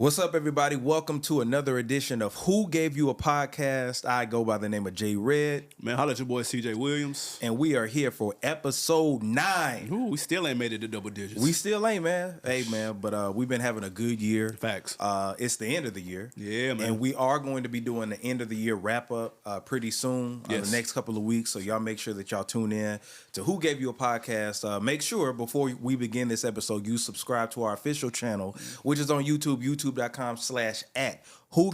What's up, everybody? Welcome to another edition of Who Gave You a Podcast. I go by the name of J Red. Man, holla at your boy CJ Williams. And we are here for episode 9. Ooh, we still ain't made it to double digits. We still ain't, man. Hey, man, but we've been having a good year. Facts. It's the end of the year. Yeah, man. And we are going to be doing the end of the year wrap up pretty soon, the next couple of weeks. So y'all make sure that y'all tune in to Who Gave You a Podcast. Make sure before we begin this episode, you subscribe to our official channel, which is on YouTube, youtube.com/@Who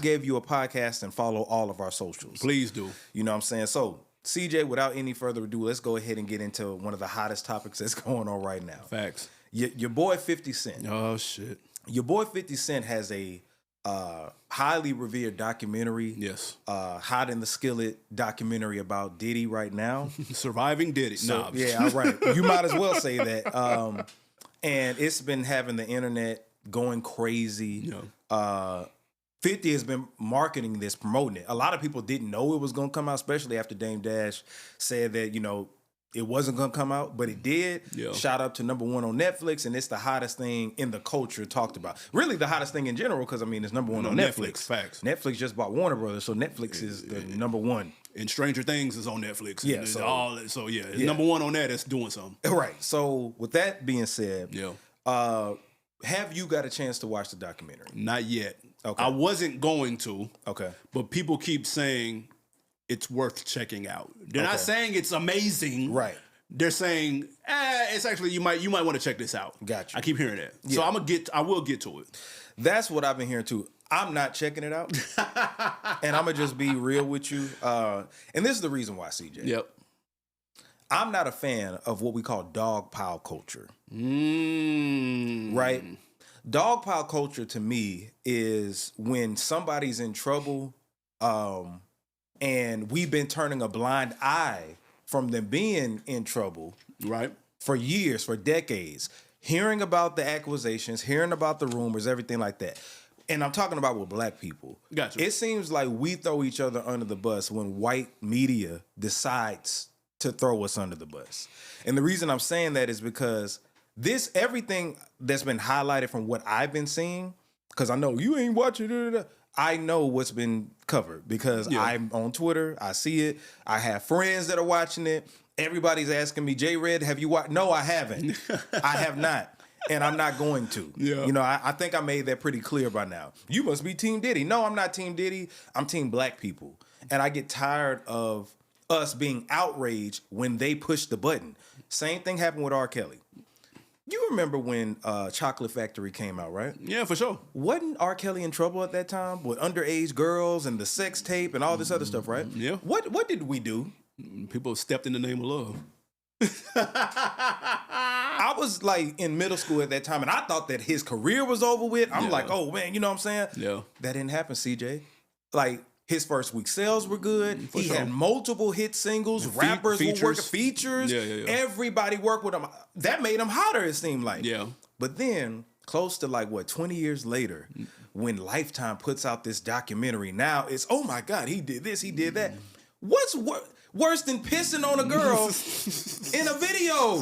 Gave You a Podcast, and follow all of our socials. Please do. You know what I'm saying? So, CJ, without any further ado, let's go ahead and get into one of the hottest topics that's going on right now. Facts. Your boy 50 Cent. Oh, shit. Your boy 50 Cent has a highly revered documentary. Yes. Hot in the Skillet documentary about Diddy right now. Surviving Diddy. So, yeah, all right. You might as well say that. And it's been having the internet going crazy. Yeah. 50 has been marketing this, promoting it. A lot of people didn't know it was going to come out, especially after Dame Dash said that, you know, it wasn't going to come out, but it did. Yeah. Shout out to #1 on Netflix, and it's the hottest thing in the culture talked about. Really the hottest thing in general, because, I mean, it's #1 on Netflix. Facts. Netflix just bought Warner Brothers, so Netflix is the #1. And Stranger Things is on Netflix. Yeah. It's So #1 on that. It's doing something. Right. So with that being said, Yeah. have you got a chance to watch the documentary? Not yet. Okay. I wasn't going to. Okay. But people keep saying it's worth checking out. They're not saying it's amazing. Right. They're saying, it's actually you might want to check this out. Gotcha. I keep hearing that. Yeah. So I will get to it. That's what I've been hearing too. I'm not checking it out. And I'm going to just be real with you. And this is the reason why, CJ. Yep. I'm not a fan of what we call dog pile culture. Right? Dog pile culture to me is when somebody's in trouble and we've been turning a blind eye from them being in trouble Right. for years, for decades, hearing about the accusations, hearing about the rumors, everything like that. And I'm talking about with black people. Gotcha. It seems like we throw each other under the bus when white media decides to throw us under the bus. And the reason I'm saying that is because everything that's been highlighted from what I've been seeing, because I know you ain't watching it, I know what's been covered because I'm on Twitter. I see it. I have friends that are watching it. Everybody's asking me, J Red, have you watched? No, I haven't. I have not. And I'm not going to. Yeah. You know, I think I made that pretty clear by now. You must be Team Diddy. No, I'm not Team Diddy. I'm Team Black people. And I get tired of us being outraged when they push the button. Same thing happened with R. Kelly. You remember when Chocolate Factory came out, right? Yeah, for sure. Wasn't R. Kelly in trouble at that time with underage girls and the sex tape and all this other stuff, right? Yeah. What did we do? People stepped in the name of love. I was like in middle school at that time, and I thought that his career was over with. I'm like, oh man, you know what I'm saying? Yeah. That didn't happen, CJ. Like, his first week sales were good. He had multiple hit singles. Rappers were working features. Yeah. Everybody worked with him. That made him hotter, it seemed like. Yeah. But then, close to 20 years later, when Lifetime puts out this documentary, now it's, oh my God, he did this, he did that. What's worse than pissing on a girl in a video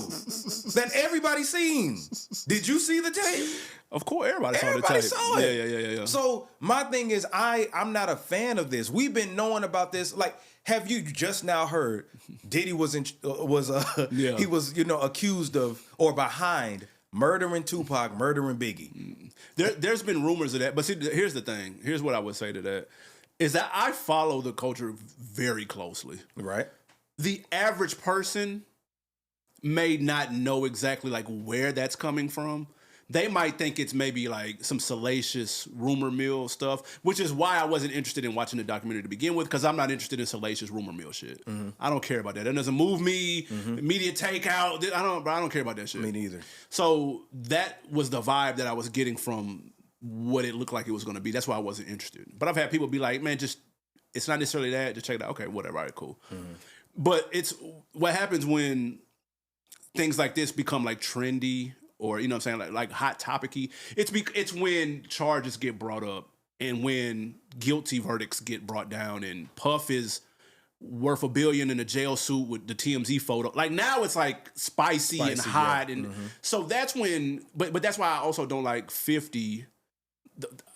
that everybody's seen? Did you see the tape? Of course, everybody saw the tape. Everybody saw it. Yeah. So my thing is, I'm not a fan of this. We've been knowing about this. Like, have you just now heard Diddy he was accused of or behind murdering Tupac, murdering Biggie? There's been rumors of that, but see, here's the thing. Here's what I would say to that. Is that I follow the culture very closely. Right. The average person may not know exactly where that's coming from. They might think it's maybe some salacious rumor mill stuff, which is why I wasn't interested in watching the documentary to begin with, because I'm not interested in salacious rumor mill shit. Mm-hmm. I don't care about that. That doesn't move me. Mm-hmm. Media takeout. I don't care about that shit. Me neither. So that was the vibe that I was getting from what it looked like it was going to be. That's why I wasn't interested. But I've had people be like, man, it's not necessarily that. Just check it out. Okay, whatever. All right, cool. Mm-hmm. But it's what happens when things like this become trendy or, you know what I'm saying, like hot topic-y. It's when charges get brought up and when guilty verdicts get brought down and Puff is worth $1 billion in a jail suit with the TMZ photo. Now it's spicy and hot. Yeah. And so that's when, but that's why I also don't like 50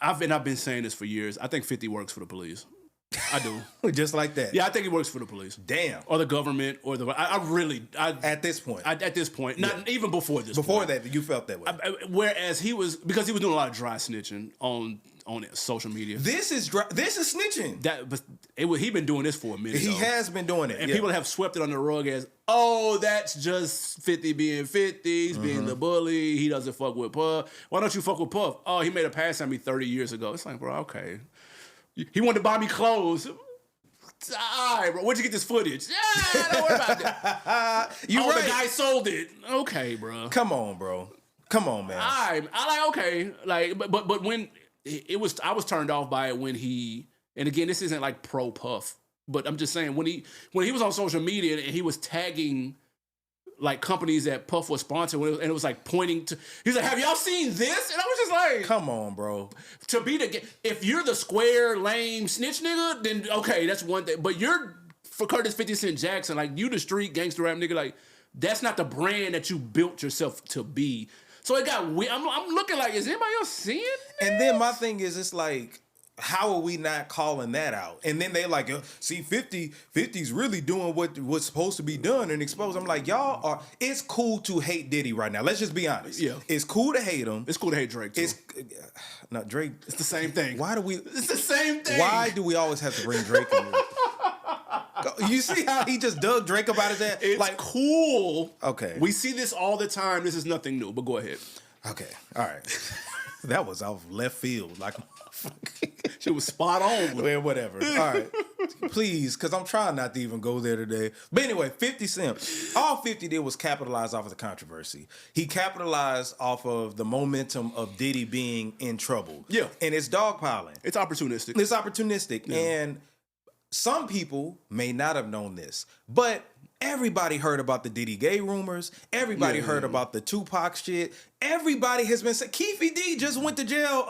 I've been saying this for years. I think 50 works for the police. I do. Just like that. Yeah, I think he works for the police. Damn. Or the government, or I really At this point. at this point, not even before this. Before point. that, you felt that way. Whereas because he was doing a lot of dry snitching on social media. This is snitching. He been doing this for a minute. He has been doing it, and people have swept it under the rug as, oh, that's just 50 being 50. He's being the bully. He doesn't fuck with Puff. Why don't you fuck with Puff? Oh, he made a pass at me 30 years ago. It's like, bro, okay. He wanted to buy me clothes. All right, bro. Where'd you get this footage? Yeah, don't worry about that. You right. The guy sold it. Okay, bro. Come on, bro. Come on, man. I like, okay. Like, but when I was turned off by it when he, and again, this isn't like pro Puff, but I'm just saying when he was on social media and he was tagging like companies that Puff was sponsoring, and it was like pointing to, he's like, have y'all seen this? And I was just like, come on, bro. To be if you're the square, lame snitch nigga, then okay, that's one thing. But you're for Curtis 50 Cent Jackson, like you the street gangster rap nigga, like that's not the brand that you built yourself to be. So it got weird. I'm looking like, is anybody else seeing this? And then my thing is, it's like, how are we not calling that out? And then they like, see, 50's really doing what's supposed to be done and exposed. I'm like, y'all are. It's cool to hate Diddy right now. Let's just be honest. Yeah, it's cool to hate him. It's cool to hate Drake too. It's not Drake. It's the same thing. Why do we? It's the same thing. Why do we always have to bring Drake in? You see how he just dug Drake about his ass? It's like cool. Okay, we see this all the time. This is nothing new. But go ahead. Okay, all right. That was off left field. Like. She was spot on. Well, whatever. All right. Please, because I'm trying not to even go there today. But anyway, 50 Cent. All 50 did was capitalize off of the controversy. He capitalized off of the momentum of Diddy being in trouble. Yeah. And it's dogpiling. It's opportunistic. It's opportunistic. Yeah. And some people may not have known this, but everybody heard about the Diddy gay rumors. Everybody heard about the Tupac shit. Everybody has been saying, Keefe D just went to jail,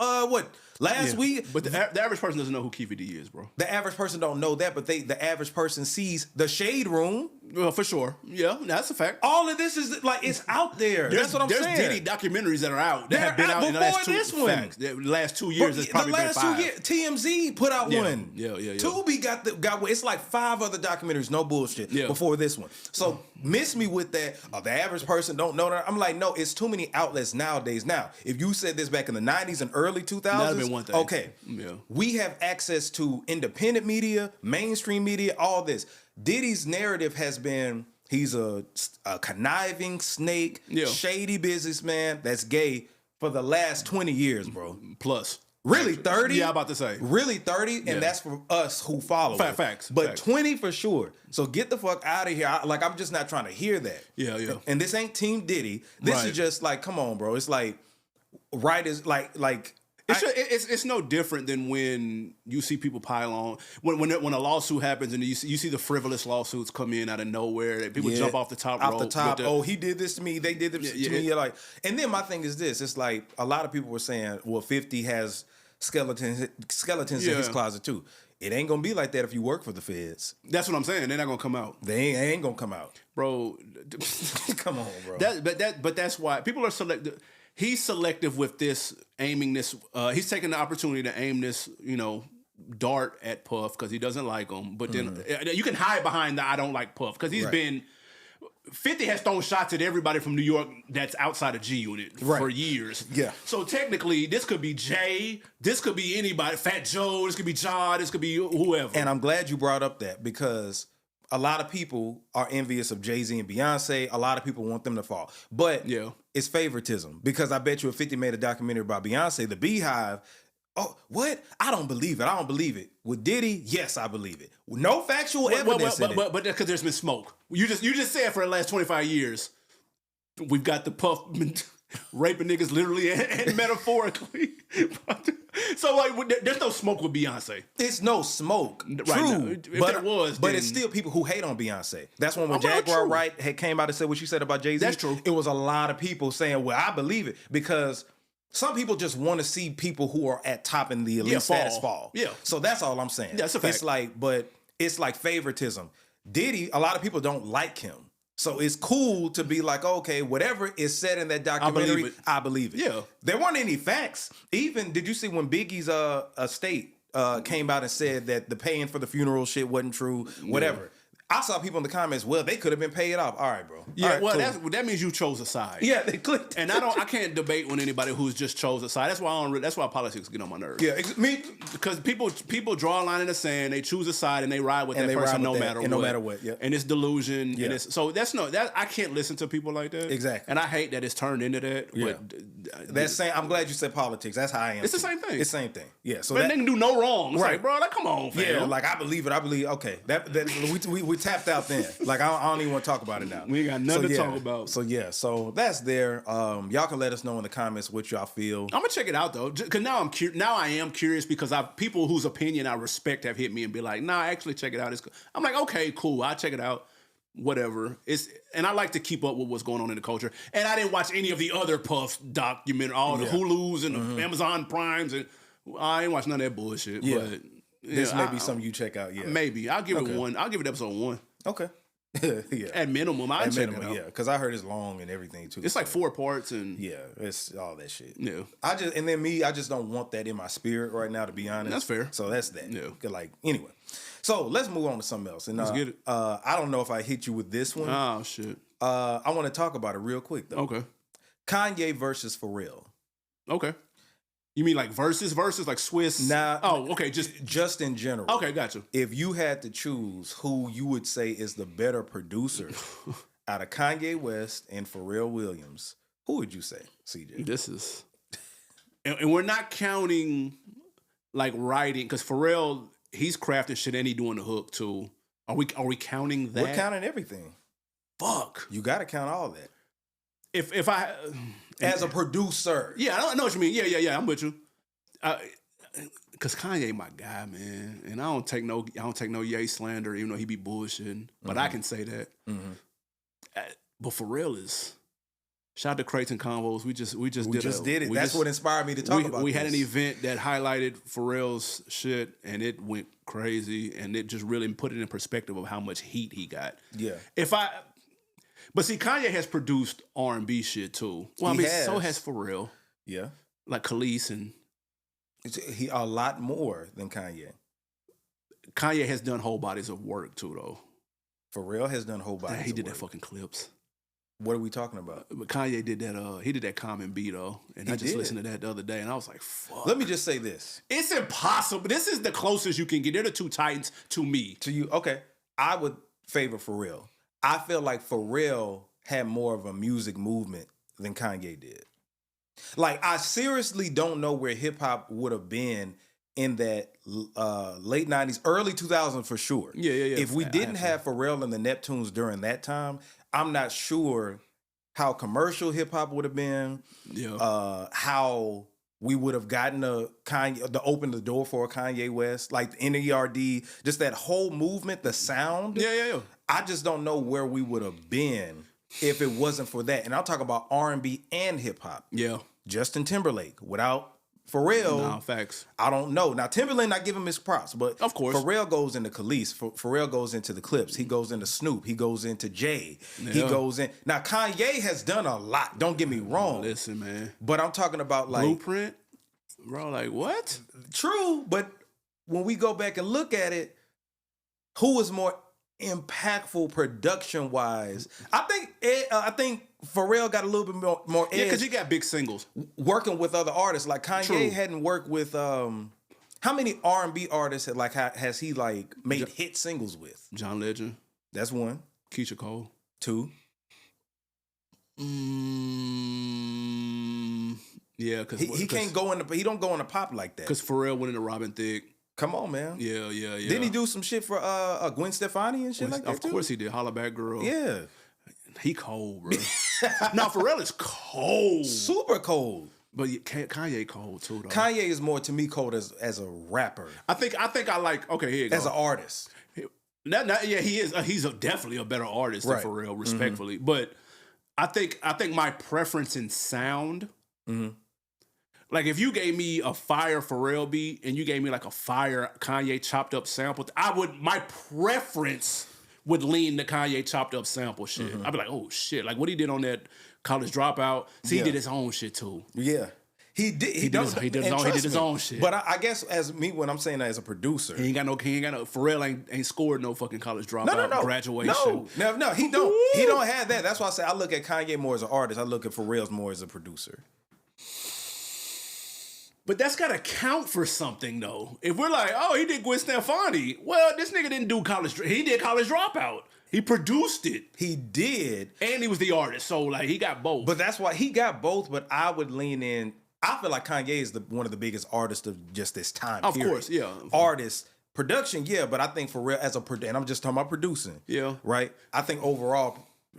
last week? But the average person doesn't know who Keefe D is, bro. The average person don't know that, but the average person sees the Shade Room. Well, for sure. Yeah, that's a fact. All of this is like, it's out there. That's what I'm saying. There's Diddy documentables that are out. That have been out in the last the last 2 years. It's probably been 5. The last 2 years, TMZ put out one. Yeah. Tubi got it's like 5 other documentaries, no bullshit, before this one. So miss me with that. The average person don't know that. I'm like, no, it's too many outlets nowadays. Now, if you said this back in the 90s and early 2000s, that'd have been one thing. Okay, we have access to independent media, mainstream media, all this. Diddy's narrative has been he's a conniving snake, shady businessman that's gay for the last 20 years, bro. Plus. Really, 30? Yeah, I'm about to say. Really, 30? And that's for us who follow it. Facts. But 20 for sure. So get the fuck out of here. I'm just not trying to hear that. Yeah. And this ain't Team Diddy. This is just like, come on, bro. It's like, right is like... It's no different than when you see people pile on when a lawsuit happens and you see the frivolous lawsuits come in out of nowhere. That people jump off the top rope. Off the top. Oh, he did this to me. They did this to me. You're like, and then my thing is this. It's like a lot of people were saying, well, 50 has skeletons in his closet too. It ain't gonna be like that if you work for the feds. That's what I'm saying. They're not gonna come out. They ain't gonna come out, bro. Come on, bro. But that's why people are selective. He's selective with this, aiming this. He's taking the opportunity to aim this, dart at Puff because he doesn't like him. But then you can hide behind the I don't like Puff because he's been. 50 has thrown shots at everybody from New York that's outside of G Unit for years. Yeah. So technically, this could be Jay. This could be anybody. Fat Joe. This could be John. This could be whoever. And I'm glad you brought up that because a lot of people are envious of Jay-Z and Beyonce. A lot of people want them to fall. But it's favoritism because I bet you if 50 made a documentary about Beyonce, the Beehive, oh, what? I don't believe it. With Diddy, yes, I believe it. No factual evidence in it. But because there's been smoke. You just said for the last 25 years, we've got the Puff raping niggas literally and metaphorically. So like, there's no smoke with Beyonce. It's no smoke. True. If there was, but it's still people who hate on Beyonce. That's when Jaguar Wright had came out and said what you said about Jay-Z. That's true. It was a lot of people saying, well, I believe it because some people just want to see people who are at top in the elite status fall. Yeah. So that's all I'm saying. That's a fact. It's like favoritism. Diddy, a lot of people don't like him. So it's cool to be like, okay, whatever is said in that documentary, I believe it. Yeah. There weren't any facts. Even, did you see when Biggie's estate came out and said that the paying for the funeral shit wasn't true, whatever. Yeah. I saw people in the comments, well, they could have been paid off. All right, bro. Yeah, right, well, cool. that means you chose a side. Yeah, they clicked. And I can't debate with anybody who's just chose a side. That's why politics get on my nerves. Yeah, me, because people draw a line in the sand, they choose a side, and they ride with that person no matter what. No matter what, yeah. And it's delusion. Yeah. And it's so I can't listen to people like that. Exactly. And I hate that it's turned into that. Yeah. But I'm glad you said politics. That's how I am. It's the same thing. It's the same thing. Yeah. So but they can do no wrong. It's right, like, bro, like, come on, fam. Yeah, like I believe it. Okay, that we tapped out then. Like I don't even want to talk about it now. We ain't got nothing to talk about. So yeah, so that's there. Y'all can let us know in the comments what y'all feel. I'm gonna check it out though, because now I am curious because people whose opinion I respect have hit me and be like, nah, actually check it out. I'm like, okay, cool, I'll check it out. Whatever. And I like to keep up with what's going on in the culture. And I didn't watch any of the other Puff documentary, all the Hulus and the Amazon Primes, and I ain't watched none of that bullshit. Yeah. But this may be something you check out. Yeah, maybe I'll give it one. I'll give it episode 1. Okay. Yeah. At minimum, I'll check it out. Yeah, because I heard it's long and everything too. It's like 4 parts and yeah, it's all that shit. Yeah. I just don't want that in my spirit right now, to be honest. That's fair. So that's that. Yeah. Like anyway, so let's move on to something else. And let's get it. I don't know if I hit you with this one. Oh shit. I want to talk about it real quick though. Okay. Kanye versus Pharrell. Okay. You mean like versus like Swiss? Nah. Oh, okay. Just in general. Okay, gotcha. If you had to choose who you would say is the better producer out of Kanye West and Pharrell Williams, who would you say, CJ? This is, and we're not counting like writing, because Pharrell, he's crafting shit and he doing the hook too. Are we counting that? We're counting everything. Fuck. You got to count all that. If I as a producer, yeah, I know what you mean. Yeah, I'm with you. Cause Kanye my guy, man, and I don't take no Ye slander, even though he be bullshitting. But I can say that. But Pharrell is. Shout out to Crates and Convos. We just did it. That's what inspired me to talk about. We had an event that highlighted Pharrell's shit, and it went crazy, and it just really put it in perspective of how much heat he got. Yeah. But see, Kanye has produced R&B shit too. Well, so has Pharrell. Yeah. Like Khalees and... He a lot more than Kanye. Kanye has done whole bodies of work too, though. Pharrell has done whole bodies of work. He did that fucking Clips. What are we talking about? But Kanye did that, he did that Common B, though. And I just listened to that the other day, and I was like, fuck. Let me just say this. It's impossible. This is the closest you can get. They're the two titans to me. To you, okay. I would favor Pharrell. I feel like Pharrell had more of a music movement than Kanye did. Like, I seriously don't know where hip-hop would have been in that late 90s, early 2000s for sure. Yeah. If we didn't have Pharrell and the Neptunes during that time, I'm not sure how commercial hip-hop would have been, how we would have gotten to open the door for a Kanye West, like the NERD, just that whole movement, the sound. Yeah. I just don't know where we would have been if it wasn't for that. And I'll talk about R&B and hip-hop. Yeah. Justin Timberlake. Without Pharrell, nah, facts. I don't know. Now, Timberlake, I give him his props, but of course, Pharrell goes into Khalees. Pharrell goes into the Clips. He goes into Snoop. He goes into Jay. Yeah. He goes in. Now, Kanye has done a lot. Don't get me wrong. Listen, man. But I'm talking about like Blueprint, bro. Like what? True, but when we go back and look at it, who is more impactful production wise? I think Pharrell got a little bit more edge. Yeah, because he got big singles working with other artists. Like Kanye hadn't worked with how many R&B artists has he like made hit singles with? John Legend. That's one. Keisha Cole. 2. Yeah, because he can't go into he don't go into pop like that. Because Pharrell went into Robin Thicke. Come on, man. Yeah. Didn't he do some shit for Gwen Stefani and shit like that? Of course he did. Holla Back Girl. Yeah. He cold, bro. Now Pharrell is cold. Super cold. But Kanye cold too, though. Kanye is more to me cold as a rapper. I think I like, okay, here you go. As an artist. Yeah, he is. He's definitely a better artist than Pharrell, respectfully. Mm-hmm. But I think my preference in sound, like if you gave me a fire Pharrell beat and you gave me like a fire Kanye chopped up sample, my preference would lean to Kanye chopped up sample shit. I'd be like, oh shit, like what he did on that College Dropout. See, he did his own shit too. Yeah. He did his own shit. But I guess as me, when I'm saying that as a producer, he ain't got no. Pharrell ain't scored no fucking College Dropout. No. Graduation. No. He don't have that. That's why I say I look at Kanye more as an artist. I look at Pharrell's more as a producer. But that's got to count for something, though. If we're like, oh, he did Gwen Stefani. Well, this nigga didn't do He did College Dropout. He produced it. He did. And he was the artist. So, like, he got both. But that's why he got both. But I would lean in. I feel like Kanye is one of the biggest artists of just this time. Of course, yeah. Artists. Production, yeah. But I think Pharrell, and I'm just talking about producing. Yeah. Right? I think overall,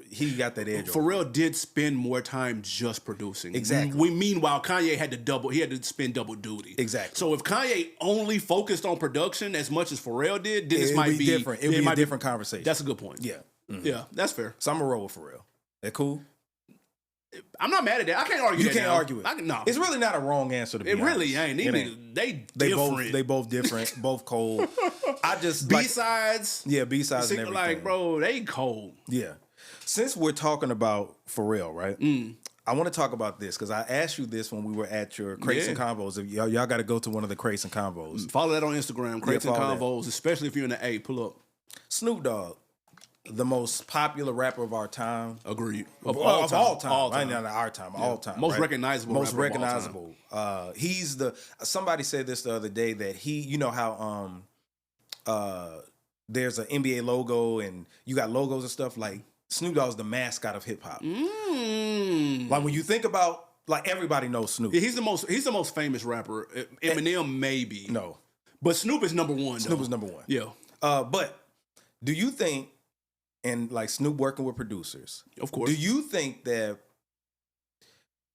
he got that edge. Pharrell did spend more time just producing. Exactly. Meanwhile, Kanye had to spend double duty. Exactly. So if Kanye only focused on production as much as Pharrell did, then this might be different. It would be a different conversation. That's a good point. Yeah. Mm-hmm. Yeah, that's fair. So I'm gonna roll with Pharrell. That cool? I'm not mad at that. I can't argue. You can't argue it. No, it's really not a wrong answer to be honest. Really ain't. They different. They both different. Both cold. I just B-sides. B-sides and everything. Like, bro, they cold. Yeah. Since we're talking about Pharrell, right? I want to talk about this because I asked you this when we were at your Crates and Convos. If y'all got to go to one of the Crates and Convos. Follow that on Instagram, Crates and Convos, especially if you're in the A. Pull up. Snoop Dogg, the most popular rapper of our time. Agreed. Of all time. All time. Not our time. All time. Most recognizable. Most recognizable. He's somebody said this the other day that you know how there's an NBA logo and you got logos and stuff, like Snoop Dogg's the mascot of hip hop. Like when you think about, like, everybody knows Snoop. Yeah, he's the most famous rapper. Eminem maybe. No. But Snoop is number one. Snoop is number one. Yeah. But do you think, and like Snoop working with producers, of course, do you think that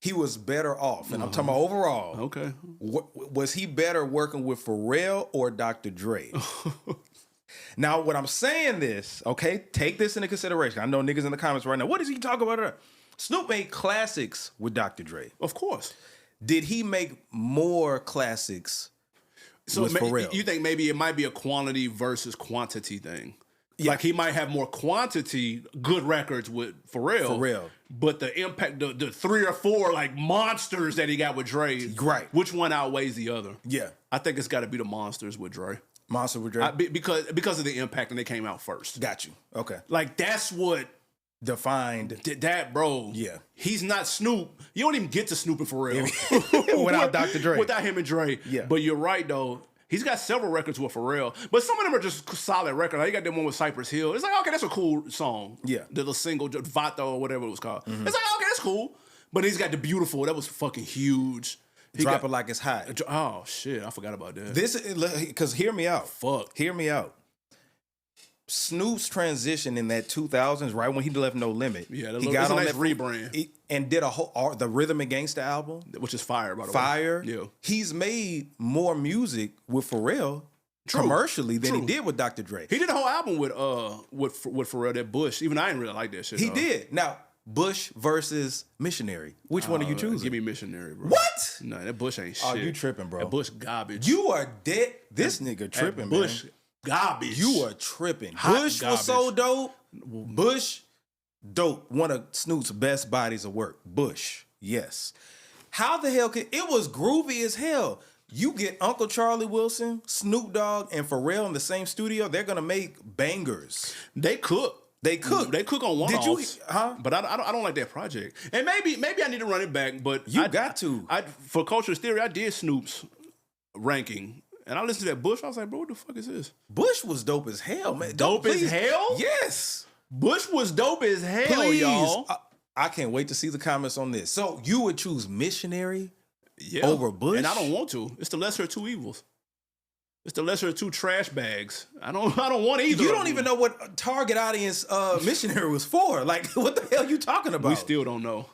he was better off? And I'm talking about overall. Okay. Was he better working with Pharrell or Dr. Dre? Now, when I'm saying this, okay, take this into consideration. I know niggas in the comments right now, what is he talking about? Snoop made classics with Dr. Dre. Of course. Did he make more classics with Pharrell? You think maybe it might be a quantity versus quantity thing? Yeah. Like he might have more quantity, good records with Pharrell. But the impact, the 3 or 4 like monsters that he got with Dre, right? Which one outweighs the other? Yeah. I think it's got to be the monsters with Dre. Monster with Dre? Because of the impact and they came out first. Got you. Okay. Like that's what defined that, bro. Yeah. He's not Snoop. You don't even get to Snoop and Pharrell without Dr. Dre. Without him and Dre. Yeah. But you're right though. He's got several records with Pharrell, but some of them are just solid records. Like he got that one with Cypress Hill. It's like, okay, that's a cool song. Yeah. The little single, Vato or whatever it was called. It's like, okay, that's cool. But he's got the Beautiful. That was fucking huge. Drop It Like It's Hot. Oh, shit. I forgot about that. This is, because hear me out. Fuck. Hear me out. Snoop's transition in that 2000s, right when he left No Limit. Yeah, he got on nice that rebrand. And did the Rhythm and Gangsta album. Which is fire, by the way. Fire. Yeah. He's made more music with Pharrell commercially than he did with Dr. Dre. He did a whole album with Pharrell, that Bush. Even I didn't really like that shit. He did. Now, Bush versus Missionary. Which one are you choosing? Give me Missionary, bro. What? No, that Bush ain't shit. Oh, you tripping, bro. That Bush garbage. You are dead. This nigga tripping, man. Bush garbage. You are tripping. Hot Bush garbage. was so dope. Bush, dope. One of Snoop's best bodies of work. Bush, yes. How the hell it was groovy as hell. You get Uncle Charlie Wilson, Snoop Dogg, and Pharrell in the same studio, they're gonna make bangers. They cook. They cook. They cook on one-offs. Did you? Huh? But I don't like that project. And maybe I need to run it back. But you got to. For Culture's Theory, I did Snoop's ranking, and I listened to that Bush. I was like, bro, what the fuck is this? Bush was dope as hell, man. Dope as hell? Yes. Bush was dope as hell, Please. y'all. I can't wait to see the comments on this. So you would choose Missionary yeah. over Bush? And I don't want to. It's the lesser of two evils. It's the lesser of two trash bags. I don't want either. You don't even know what target audience Missionary was for. Like, what the hell you talking about? We still don't know.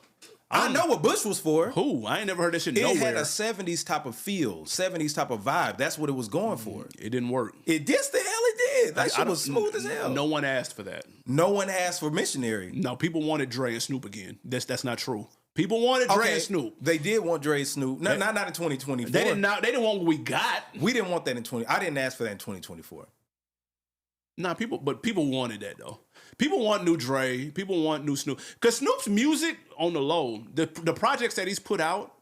I know what Bush was for. Who? I ain't never heard that shit nowhere. It had a 70s type of feel, 70s type of vibe. That's what it was going for. It didn't work. It did the hell it did. That shit was smooth as hell. No one asked for that. No one asked for Missionary. No, people wanted Dre and Snoop again. That's not true. People wanted Dre and Snoop. They did want Dre and Snoop. Not in 2024. They didn't want what we got. We didn't want that in I didn't ask for that in 2024. Nah, people wanted that though. People want new Dre. People want new Snoop. Because Snoop's music on the low, the projects that he's put out,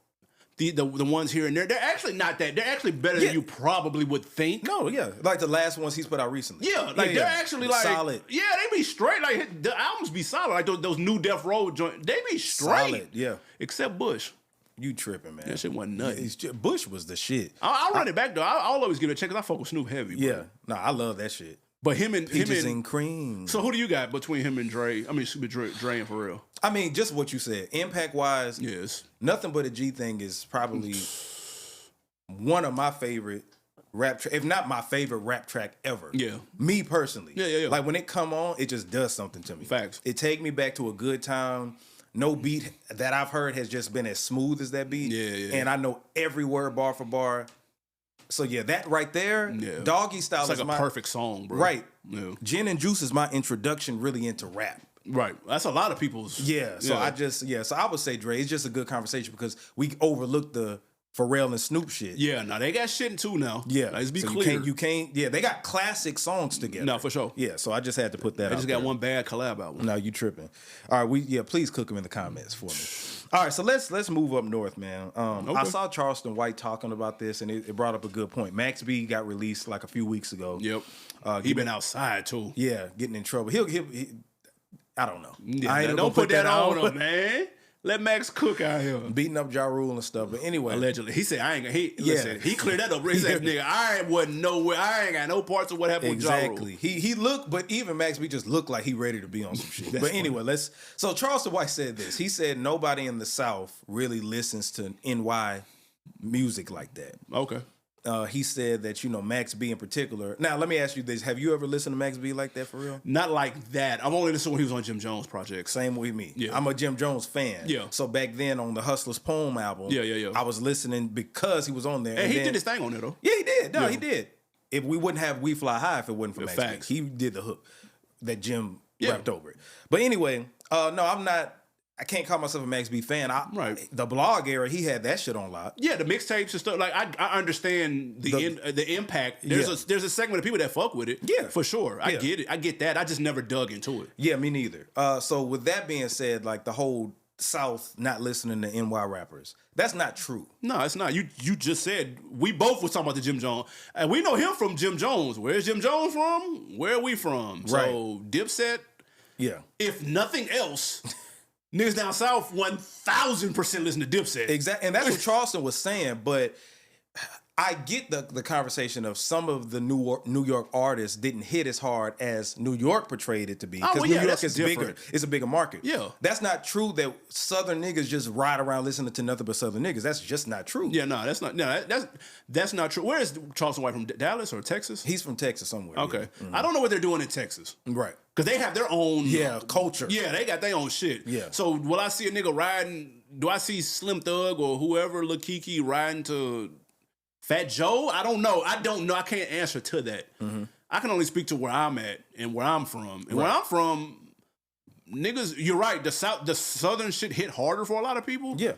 the ones here and there, they're actually not that. They're actually better than you probably would think. No, yeah, like the last ones he's put out recently. Yeah, like they're actually like solid. Yeah, they be straight. Like the albums be solid. Like those new Death Row joints, they be straight. Solid, yeah. Except Bush. You tripping, man? That shit wasn't nothing. Bush was the shit. I'll run it back though. I'll always give it a check because I fuck with Snoop heavy. Bro. Yeah, no, I love that shit. But him and cream. So who do you got between him and Dre? I mean, Dre and Pharrell. I mean, just what you said. Impact wise, yes. Nothing But a G Thing is probably one of my favorite rap if not my favorite rap track ever. Yeah. Me personally. Yeah. Like when it come on, it just does something to me. Facts. It take me back to a good time. No beat that I've heard has just been as smooth as that beat. Yeah. And I know every word bar for bar. So yeah, that right there, Doggy Style it's like is a perfect song, bro. Right. Yeah. Gin and Juice is my introduction really into rap. Right. That's a lot of people's. Yeah. So so I would say Dre, it's just a good conversation because we overlooked the Pharrell and Snoop shit. Yeah, no, they got shit too now. Yeah. Let's be so clear. You can't, they got classic songs together. No, for sure. Yeah, so I just had to put that out. They just got one bad collab album. No, you tripping. All right, please cook them in the comments for me. All right, so let's move up north, man. Okay. I saw Charleston White talking about this, and it brought up a good point. Max B got released like a few weeks ago. Yep. He been outside too. Yeah, getting in trouble. He I don't know. Yeah, don't put that on him, man. Let Max cook out here. Beating up Ja Rule and stuff. But anyway. Allegedly. He said, I ain't gonna, listen, he cleared that up. He said, nigga, I ain't got no parts of what happened with Ja Rule. Exactly. He looked, but even Max B just looked like he ready to be on some shit. But anyway, so Charleston White said this. He said nobody in the South really listens to NY music like that. Okay. He said that, Max B in particular. Now, let me ask you this. Have you ever listened to Max B like that for real? Not like that. I've only listened when he was on Jim Jones projects. Same with me. Yeah. I'm a Jim Jones fan. Yeah. So back then on the Hustler's Poem album, I was listening because he was on there. And he did his thing on there, though. Yeah, he did. No, he did. If we wouldn't have We Fly High if it wasn't for Max Facts. B. He did the hook that Jim rapped over it. But anyway, no, I can't call myself a Max B fan. Right. The blog era, he had that shit on lock. Yeah, the mixtapes and stuff. Like I understand the impact. There's a segment of people that fuck with it. Yeah, for sure. I get it. I get that. I just never dug into it. Yeah, me neither. So with that being said, like the whole South not listening to NY rappers, that's not true. No, it's not. You just said we both was talking about the Jim Jones, and we know him from Jim Jones. Where's Jim Jones from? Where are we from? Right. So Dipset. Yeah. If nothing else. Niggas down south 1,000% listen to Dipset. Exactly, and that's what Charleston was saying. But I get the conversation of some of the New York artists didn't hit as hard as New York portrayed it to be. Because New York is bigger. It's a bigger market. Yeah. That's not true that Southern niggas just ride around listening to nothing but Southern niggas. That's just not true. Yeah, no, that's not. No, that's not true. Where is Charleston White from? Dallas or Texas? He's from Texas somewhere. Okay, yeah. I don't know what they're doing in Texas. Right. Because they have their own culture. Yeah, they got their own shit. Yeah. So will I see a nigga riding? Do I see Slim Thug or whoever, Lil Kiki, riding to Fat Joe? I don't know. I can't answer to that. Mm-hmm. I can only speak to where I'm at and where I'm from. And where I'm from, niggas, you're right. The Southern shit hit harder for a lot of people. Yeah.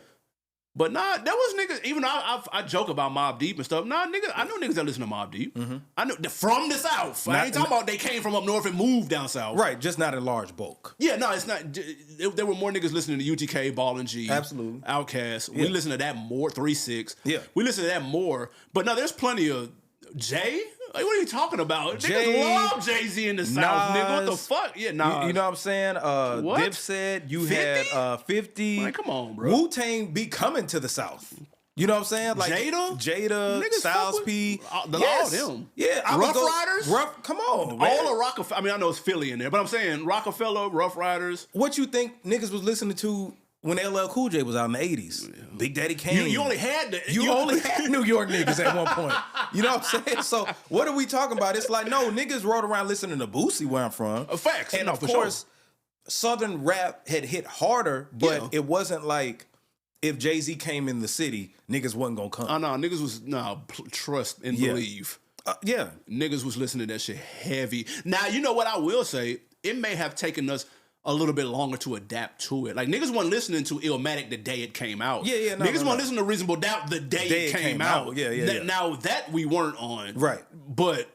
But nah, there was niggas, even though I joke about Mobb Deep and stuff, nggers, I know niggas that listen to Mobb Deep. Mm-hmm. I know from the South. I ain't talking about they came from up north and moved down south. Right, just not in large bulk. Yeah, no, it's not. There were more niggas listening to UTK, Ball and G. Absolutely. Outkast. Yeah. We listen to that more, 3-6. Yeah. We listen to that more. But no, there's plenty of Jay. Like, what are you talking about? Jay, niggas love Jay-Z in the South, nigga. What the fuck? Yeah, nah. You know what I'm saying? What? Dipset, you 50? had 50. Like, come on, bro. Wu-Tang be coming to the South. You know what I'm saying? Like Jada, Styles P. All them. Yeah. Rough Riders? Come on, man. All of Rockefeller. I mean, I know it's Philly in there, but I'm saying Rockefeller, Rough Riders. What you think niggas was listening to when LL Cool J was out in the 80s? Yeah. Big Daddy Kane. You only had You only had New York niggas at one point. You know what I'm saying? So what are we talking about? It's like, no, niggas rode around listening to Boosie where I'm from. Facts. And of course, Southern rap had hit harder, but it wasn't like if Jay-Z came in the city, niggas wasn't gonna come. No, niggas was trust and believe. Yeah. Niggas was listening to that shit heavy. Now, you know what I will say? It may have taken us a little bit longer to adapt to it. Like, niggas wasn't listening to Illmatic the day it came out. Yeah. Niggas wasn't listening to Reasonable Doubt the day it came out. Yeah. Now that we weren't on. Right. But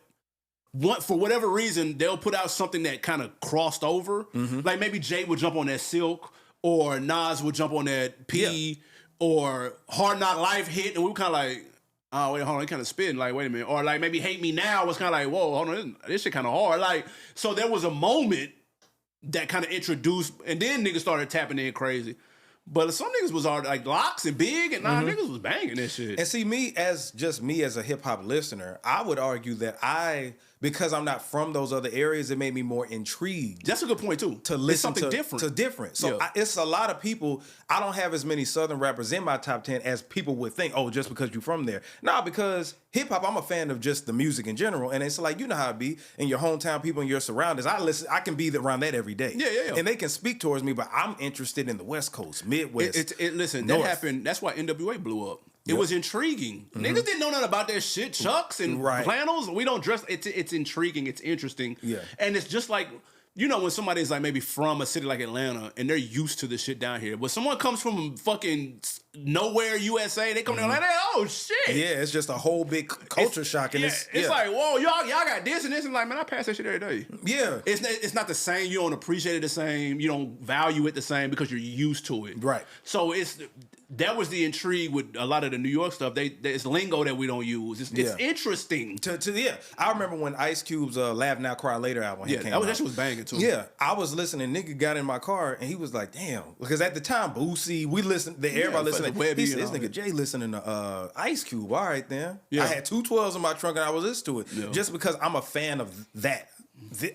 for whatever reason, they'll put out something that kind of crossed over. Like maybe Jay would jump on that Silk, or Nas would jump on that P, or Hard Knock Life hit, and we were kind of like, oh, wait, hold on, it kind of spin. Like, wait a minute. Or like maybe Hate Me Now was kind of like, whoa, hold on, this shit kind of hard. Like, so there was a moment that kind of introduced, and then niggas started tapping in crazy. But some niggas was already like Locks and Big, and niggas was banging this shit. And see, me as a hip hop listener, I would argue that because I'm not from those other areas, it made me more intrigued. That's a good point too. To listen it's something to different. different. So it's a lot of people. I don't have as many Southern rappers in my top 10 as people would think. Oh, just because you're from there. Nah, because hip hop, I'm a fan of just the music in general, and it's like, you know how it be in your hometown, people in your surroundings. I can be around that every day. Yeah. And they can speak towards me, but I'm interested in the West Coast, Midwest. Listen, North. that happened. That's why NWA blew up. It was intriguing. Niggas didn't know nothing about that shit. Chucks and flannels. We don't dress. It's intriguing. It's interesting. Yeah. And it's just like, you know, when somebody's like maybe from a city like Atlanta and they're used to this shit down here. But someone comes from fucking nowhere, USA, they come down like, oh shit. Yeah, it's just a whole big culture shock. And it's like, whoa, y'all got this and this, and like, man, I pass that shit every day. Yeah. It's not the same. You don't appreciate it the same. You don't value it the same because you're used to it. Right. So that was the intrigue with a lot of the New York stuff. It's lingo that we don't use. It's interesting. I remember when Ice Cube's Laugh Now Cry Later album came out. That shit was banging too. Yeah, I was listening. Nigga got in my car and he was like, "Damn," because at the time, Boosie, we listened. Everybody listening. He said, "This nigga Jay listening to Ice Cube." All right, then. Yeah. I had 212s in my trunk and I was listening to it just because I'm a fan of that.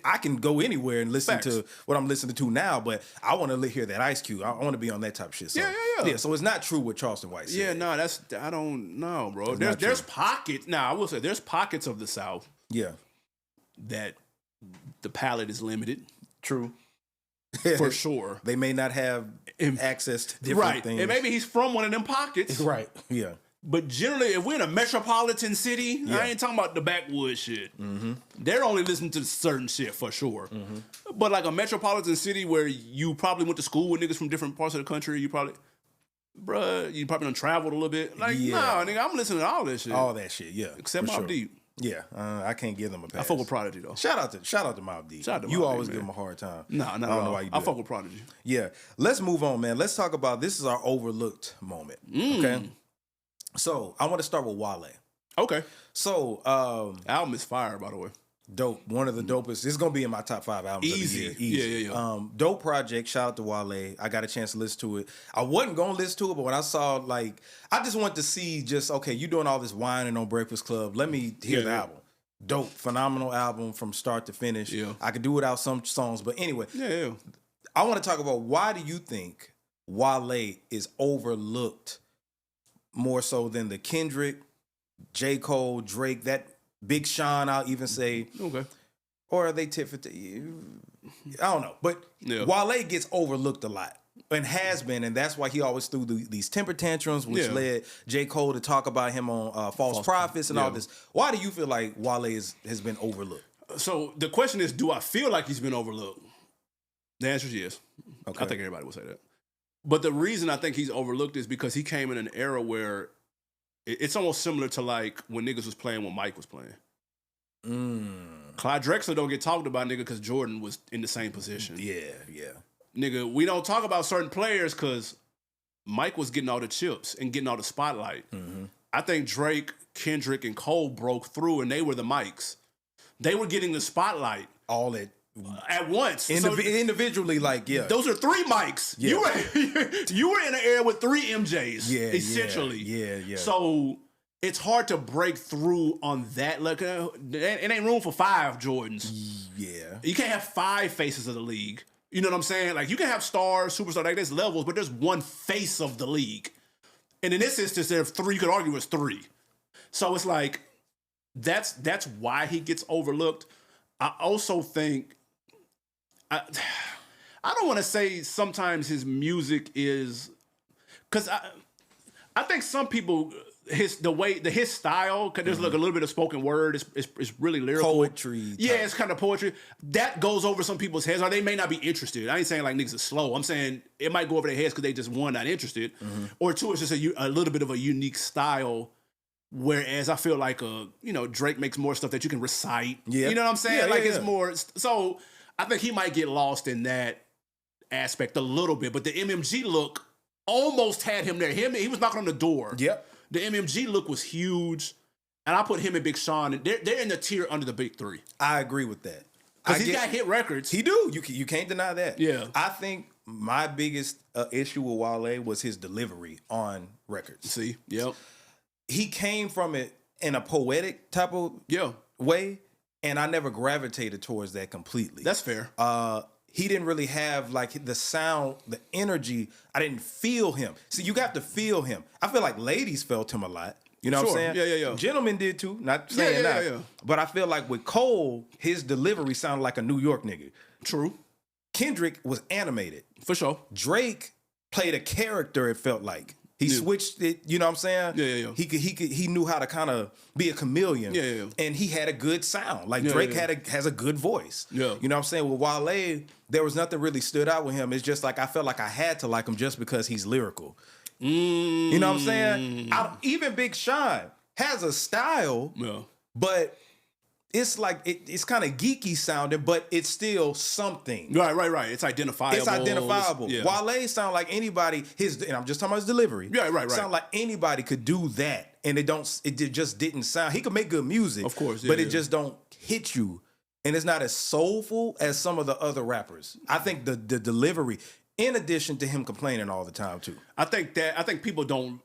I can go anywhere and listen to what I'm listening to now, but I want to hear that Ice Cube. I want to be on that type of shit. So, yeah. So it's not true what Charleston White said. Yeah, no, I don't know, bro. There's pockets. Now, I will say there's pockets of the South. Yeah. That the palette is limited. True. For sure. They may not have access to different things. And maybe he's from one of them pockets. Right. Yeah. But generally, if we're in a metropolitan city, I ain't talking about the backwoods shit. They're only listening to certain shit for sure. But like a metropolitan city where you probably went to school with niggas from different parts of the country, you probably done traveled a little bit. Like, nah, nigga, I'm listening to all that shit. All that shit, yeah. Except Mobb Deep. Yeah, I can't give them a pass. I fuck with Prodigy though. Shout out to Mobb Deep. You always give him a hard time. Nah, I don't know why you do. I fuck with Prodigy. Yeah, let's move on, man. Let's talk about this is our overlooked moment. Okay, so I want to start with Wale. Okay, so album is fire, by the way. Dope, one of the dopest. It's gonna be in my top 5 albums of the year. Easy. Yeah. Dope project. Shout out to Wale. I got a chance to listen to it. I wasn't gonna listen to it, but when I saw I just want to see you doing all this whining on Breakfast Club. Let me hear the album. Dope, phenomenal album from start to finish. Yeah. I could do without some songs, but anyway. Yeah. I want to talk about why do you think Wale is overlooked more so than the Kendrick, J. Cole, Drake, that Big Sean, I'll even say. Okay. Or are they tit for tat? I don't know. But Wale gets overlooked a lot and has been, and that's why he always threw these temper tantrums, which led J. Cole to talk about him on False Prophets and all this. Why do you feel like Wale has been overlooked? So the question is, do I feel like he's been overlooked? The answer is yes. Okay. I think everybody would say that. But the reason I think he's overlooked is because he came in an era where it's almost similar to like when niggas was playing when Mike was playing. Clyde Drexler don't get talked about, nigga, because Jordan was in the same position. Yeah. Nigga, we don't talk about certain players because Mike was getting all the chips and getting all the spotlight. I think Drake, Kendrick, and Cole broke through and they were the mics. They were getting the spotlight. All at once. Individually, Those are 3 mics. Yeah. You were in an era with 3 MJs, essentially. Yeah. So it's hard to break through on that. Like, it ain't room for 5 Jordans. Yeah. You can't have 5 faces of the league. You know what I'm saying? Like, you can have stars, superstars, like there's levels, but there's one face of the league. And in this instance, there are 3. You could argue it's 3. So it's like, that's why he gets overlooked. I also think, I don't want to say sometimes his music is, because I think some people, his style, because there's like a little bit of spoken word, it's really lyrical. Poetry. Yeah, it's kind of poetry. That goes over some people's heads, or they may not be interested. I ain't saying like niggas are slow. I'm saying it might go over their heads because they just, 1, not interested, or 2, it's just a little bit of a unique style Whereas I feel like Drake makes more stuff that you can recite. Yeah. You know what I'm saying? Yeah, It's more. So I think he might get lost in that aspect a little bit. But the MMG look almost had him there. He was knocking on the door. Yep. The MMG look was huge. And I put him and Big Sean. They're in the tier under the big three. I agree with that. Because he's got hit records. He do. You can't deny that. Yeah. I think my biggest issue with Wale was his delivery on records. See? Yep. He came from it in a poetic type of way, and I never gravitated towards that completely. That's fair. He didn't really have like the sound, the energy. I didn't feel him. See, you got to feel him. I feel like ladies felt him a lot. You know what I'm saying? Yeah. Gentlemen did too. Not saying that. Yeah. But I feel like with Cole, his delivery sounded like a New York nigga. True. Kendrick was animated. For sure. Drake played a character, it felt like. He switched it, you know what I'm saying? Yeah. He knew how to kind of be a chameleon. Yeah. And he had a good sound. Like Drake has a good voice. Yeah. You know what I'm saying? With Wale, there was nothing really stood out with him. It's just like I felt like I had to like him just because he's lyrical. You know what I'm saying? Even Big Sean has a style, but it's like it's kind of geeky sounding, but it's still something. Right. It's identifiable. Wale sound like anybody. And I'm just talking about his delivery. Right. Sound like anybody could do that, and it just didn't sound. He could make good music, of course, but it just don't hit you, and it's not as soulful as some of the other rappers. I think the delivery, in addition to him complaining all the time too. I think people don't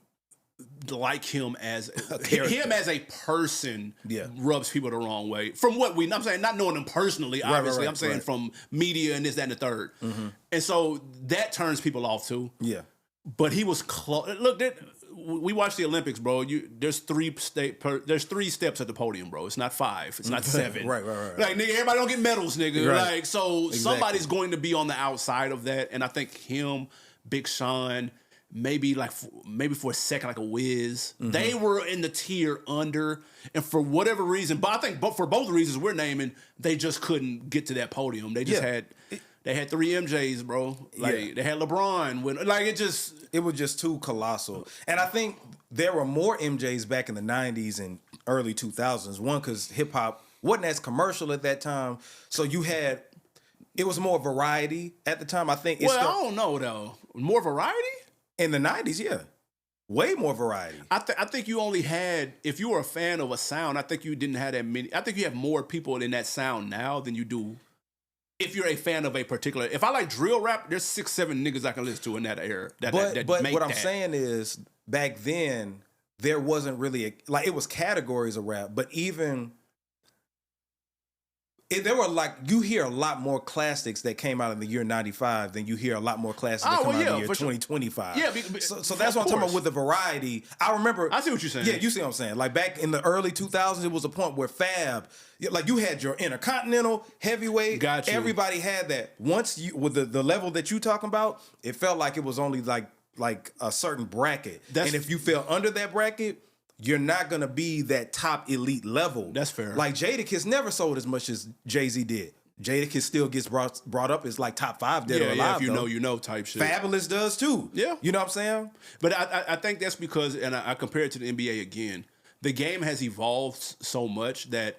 like him as character. as a person rubs people the wrong way. From what I'm saying, not knowing him personally, obviously. I'm saying from media and this, that, and the third. And so that turns people off too. Yeah. But he was close. Look, we watched the Olympics, bro. There's three steps at the podium, bro. It's not 5. It's not 7. Right. Like, nigga, everybody don't get medals, nigga. Right. Like, so exactly. Somebody's going to be on the outside of that. And I think him, Big Sean, maybe for a second, like a Wiz, they were in the tier under. And for whatever reason, but I think for both reasons we're naming, they just couldn't get to that podium. They just had... They had 3 MJs, bro. Like they had LeBron. It was just too colossal. And I think there were more MJs back in the 90s and early 2000s. One, because hip hop wasn't as commercial at that time. So it was more variety at the time. I think. I don't know though. More variety in the 90s, yeah. Way more variety. I think you only had, if you were a fan of a sound, I think you didn't have that many. I think you have more people in that sound now than you do. If you're a fan of a particular, if I like drill rap, there's 6, 7 niggas I can listen to in that era. But what I'm saying is, back then there wasn't really it was categories of rap, but even there were you hear a lot more classics that came out in the year 95 than you hear a lot more classics that come out in the year 2025. Yeah, so that's what I'm talking about with the variety. I remember. I see what you're saying. Yeah, you see what I'm saying. Like back in the early 2000s, it was a point where Fab, like you had your Intercontinental, Heavyweight. Gotcha. Everybody had that. Once you with the level that you talking about, it felt like it was only like a certain bracket. And if you fell under that bracket, you're not going to be that top elite level. That's fair. Like Jadakiss never sold as much as Jay-Z did. Jadakiss still gets brought up as like top 5 dead or alive. If you know type shit. Fabulous does too. Yeah. You know what I'm saying? But I think that's because, and I compare it to the NBA again, the game has evolved so much that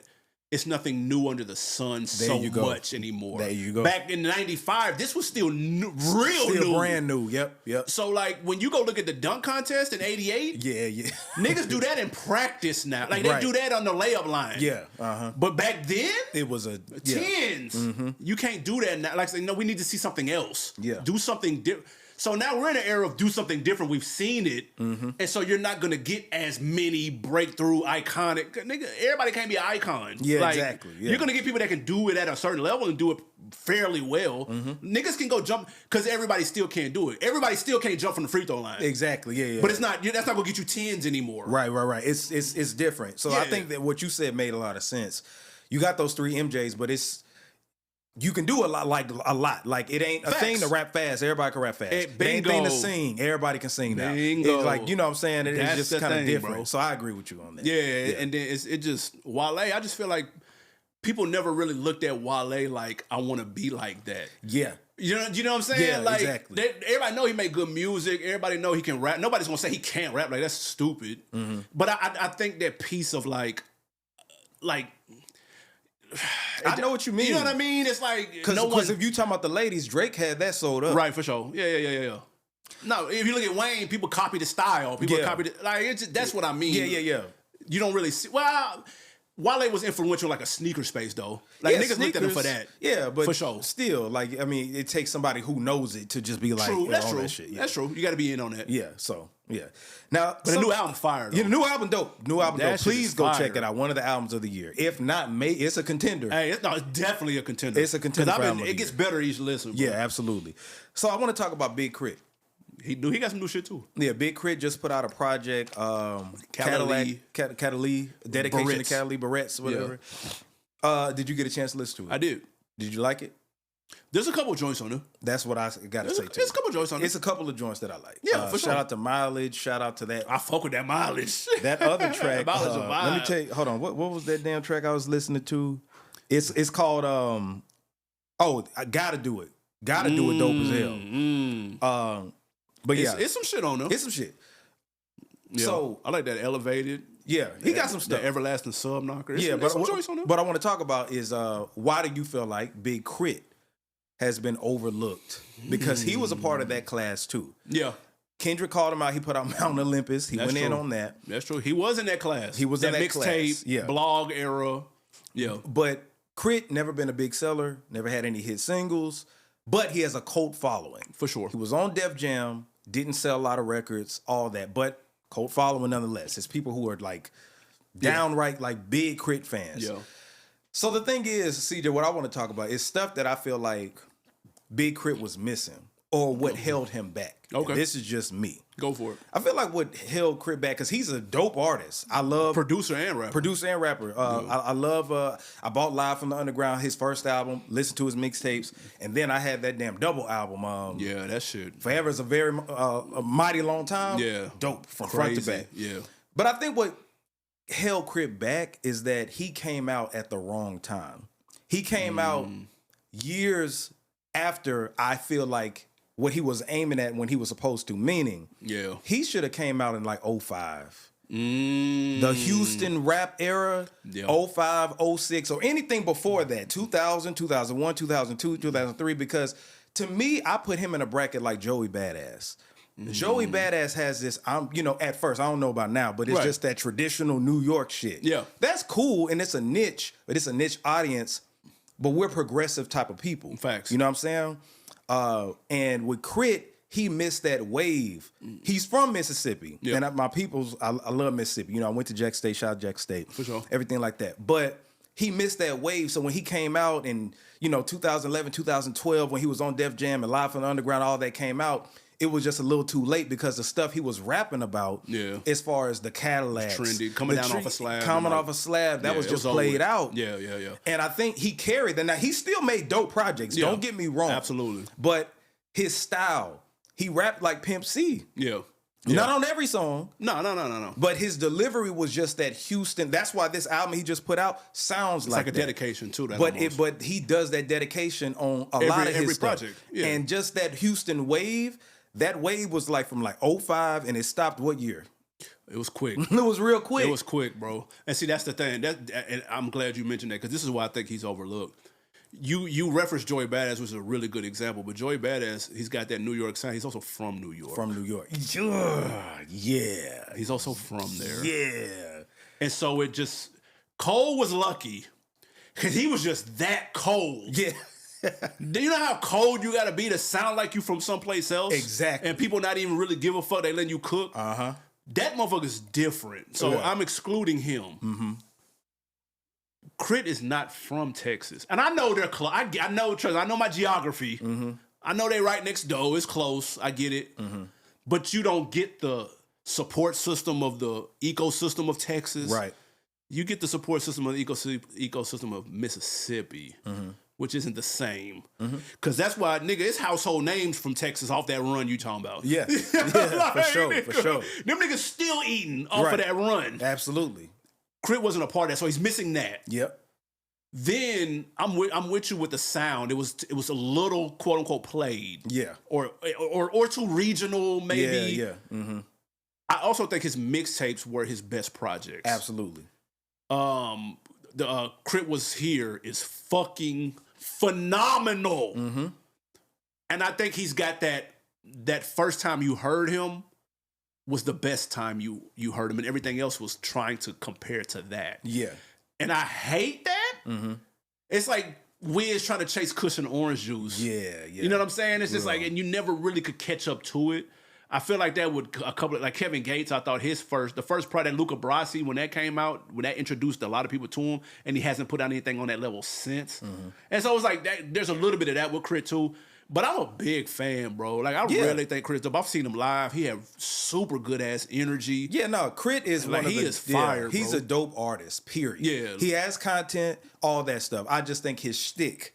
it's nothing new under the sun much anymore. There you go. Back in 95, this was still new. Brand new. Yep. So, like, when you go look at the dunk contest in 88, yeah. Niggas do that in practice now. Like, they do that on the layup line. Yeah, uh-huh. But back then, it was a tens. Mm-hmm. You can't do that now. Like, no, we need to see something else. Yeah. Do something different. So now we're in an era of do something different. We've seen it. Mm-hmm. And so you're not going to get as many breakthrough, iconic. Nigga, everybody can't be an icon. Yeah, exactly. Yeah. You're going to get people that can do it at a certain level and do it fairly well. Mm-hmm. Niggas can go jump because everybody still can't do it. Everybody still can't jump from the free throw line. Exactly, yeah. But that's not going to get you 10s anymore. Right. It's different. So I think that what you said made a lot of sense. You got those 3 MJs, but you can do a lot. Like it ain't a thing to rap fast. Everybody can rap fast. It ain't a thing to sing. Everybody can sing now. Bingo. Like, you know what I'm saying? It's just kind of different. Bro. So I agree with you on that. Yeah. And then it just Wale. I just feel like people never really looked at Wale like, I want to be like that. Yeah. You know what I'm saying? Yeah, like, exactly. Everybody know he make good music. Everybody know he can rap. Nobody's gonna say he can't rap. Like, that's stupid. Mm-hmm. But I think that piece of like, I know what you mean. You know what I mean? It's like because if you talking about the ladies, Drake had that sold up. Right, for sure. Yeah. No, if you look at Wayne, people copy the style. People copy the, like, it's just, that's what I mean. Yeah. You don't really see. Well, Wale was influential like a sneaker space though. Like, niggas looked at him for that. Yeah, but for sure. Still, like, I mean, it takes somebody who knows it to just be like, true. That's all true. that shit. Yeah. That's true. You got to be in on that. Yeah. So yeah. Now, but the new album fire. Though. Yeah, the new album dope. That Please go fire. check it out. One of the albums of the year. If not, it's a contender. Hey, it's definitely a contender. It's a contender. It gets better each listen. Bro. Yeah, absolutely. So I want to talk about Big Krit. He got some new shit too. Yeah, Big Krit just put out a project, Catalina, dedication Barrett's. to Catalina Barrett's, whatever. Yeah. Did you get a chance to listen to it? I did. Did you like it? There's a couple of joints on there. That's what I got to say too. There's a couple of joints on there. It's a couple of joints that I like. Yeah, for sure. Shout out to Mileage. Shout out to that. I fuck with that Mileage. That other track. Mileage of let me tell you. Hold on. What was that damn track I was listening to? It's called I Gotta Do It. Gotta Do It. Dope as hell. But yeah, it's some shit on there. It's some shit. Yeah. So I like that Elevated. Yeah, he got some stuff. The Everlasting Sub Knocker. But some choice on there. What I want to talk about is why do you feel like Big Krit has been overlooked? Because he was a part of that class too. Yeah. Kendrick called him out. He put out Mount Olympus. He went in on that. That's true. He was in that class. He was in that mixtape, yeah. blog era. Yeah. But Krit never been a big seller. Never had any hit singles. But he has a cult following. For sure. He was on Def Jam. Didn't sell a lot of records. All that. But cult following nonetheless. It's people who are like downright like big Krit fans. Yeah. So the thing is, CJ, what I want to talk about is stuff that I feel like Big Krit was missing or what held him back. Okay. And this is just me. Go for it. I feel like what held Krit back, because he's a dope artist. I love producer and rapper. I love I bought Live from the Underground, his first album, listened to his mixtapes, and then I had that damn double album. Yeah, that shit. Forever is a mighty long time. Yeah. Dope from front to back. Yeah. But I think what held Krit back is that he came out at the wrong time. He came out years after I feel like what he was aiming at when he was supposed to, meaning he should have came out in like 05. The Houston rap era, 05, 06, or anything before that, 2000, 2001, 2002, 2003, because to me, I put him in a bracket like Joey Badass. Joey Badass has this, at first, I don't know about now, but it's just that traditional New York shit. Yeah. That's cool, and it's a niche, but it's a niche audience, but we're progressive type of people. Facts. You know what I'm saying? And with Krit, he missed that wave. He's from Mississippi. Yeah. And my people's, I love Mississippi. You know, I went to Jack State, shout out Jack State. For sure. Everything like that. But he missed that wave. So when he came out in, 2011, 2012, when he was on Def Jam and Live from the Underground, all that came out, it was just a little too late because the stuff he was rapping about, as far as the Cadillacs, trendy, coming down off a slab, that was just played out. Yeah. And I think he carried that. Now he still made dope projects. Yeah. Don't get me wrong. Absolutely. But his style, he rapped like Pimp C. Yeah. Not on every song. No. But his delivery was just that Houston. That's why this album he just put out sounds it's like a dedication to that. But he does that dedication on lot of his project. Stuff. Yeah. And just that Houston wave. That wave was like from like 05 and it stopped what year? It was quick. It was real quick. It was quick, bro. And see, that's the thing. And I'm glad you mentioned that because this is why I think he's overlooked. You referenced Joey Badass, which is a really good example. But Joey Badass, he's got that New York sound. He's also from New York. Yeah. He's also from there. Yeah. And so Cole was lucky because he was just that cold. Yeah. Do you know how cold you gotta be to sound like you from someplace else? Exactly. And people not even really give a fuck. They letting you cook. Uh-huh. That motherfucker's different. So I'm excluding him. Mm-hmm. Krit is not from Texas. And I know they're close. I know my geography. Mm-hmm. I know they right next door. It's close. I get it. Mm-hmm. But you don't get the support system of the ecosystem of Texas. Right. You get the support system of the ecosystem of Mississippi. Mm-hmm. Which isn't the same. Because that's why, nigga, it's household names from Texas off that run you talking about. Yeah. Like, for sure. Them niggas still eating off of that run. Absolutely. Krit wasn't a part of that, so he's missing that. Yep. Then I'm with you with the sound. It was a little quote unquote played. Yeah. Or too regional maybe. Yeah. Mm-hmm. I also think his mixtapes were his best projects. Absolutely. The Krit Was Here is fucking phenomenal. Mm-hmm. And I think he's got that first time you heard him was the best time you heard him, and everything else was trying to compare to that. Yeah. And I hate that. Mm-hmm. It's like Wiz trying to chase cushion orange juice. Yeah. You know what I'm saying? It's just like, and you never really could catch up to it. I feel like that would like Kevin Gates. I thought the first project, Luca Brasi, when that came out, when that introduced a lot of people to him, and he hasn't put out anything on that level since. Mm-hmm. And so it's like that, there's a little bit of that with Krit too. But I'm a big fan, bro. Like I really think Krit's dope. I've seen him live. He had super good ass energy. Yeah, no, Krit is like, he is fire. Yeah, he's a dope artist. Period. Yeah, he has content, all that stuff. I just think his shtick.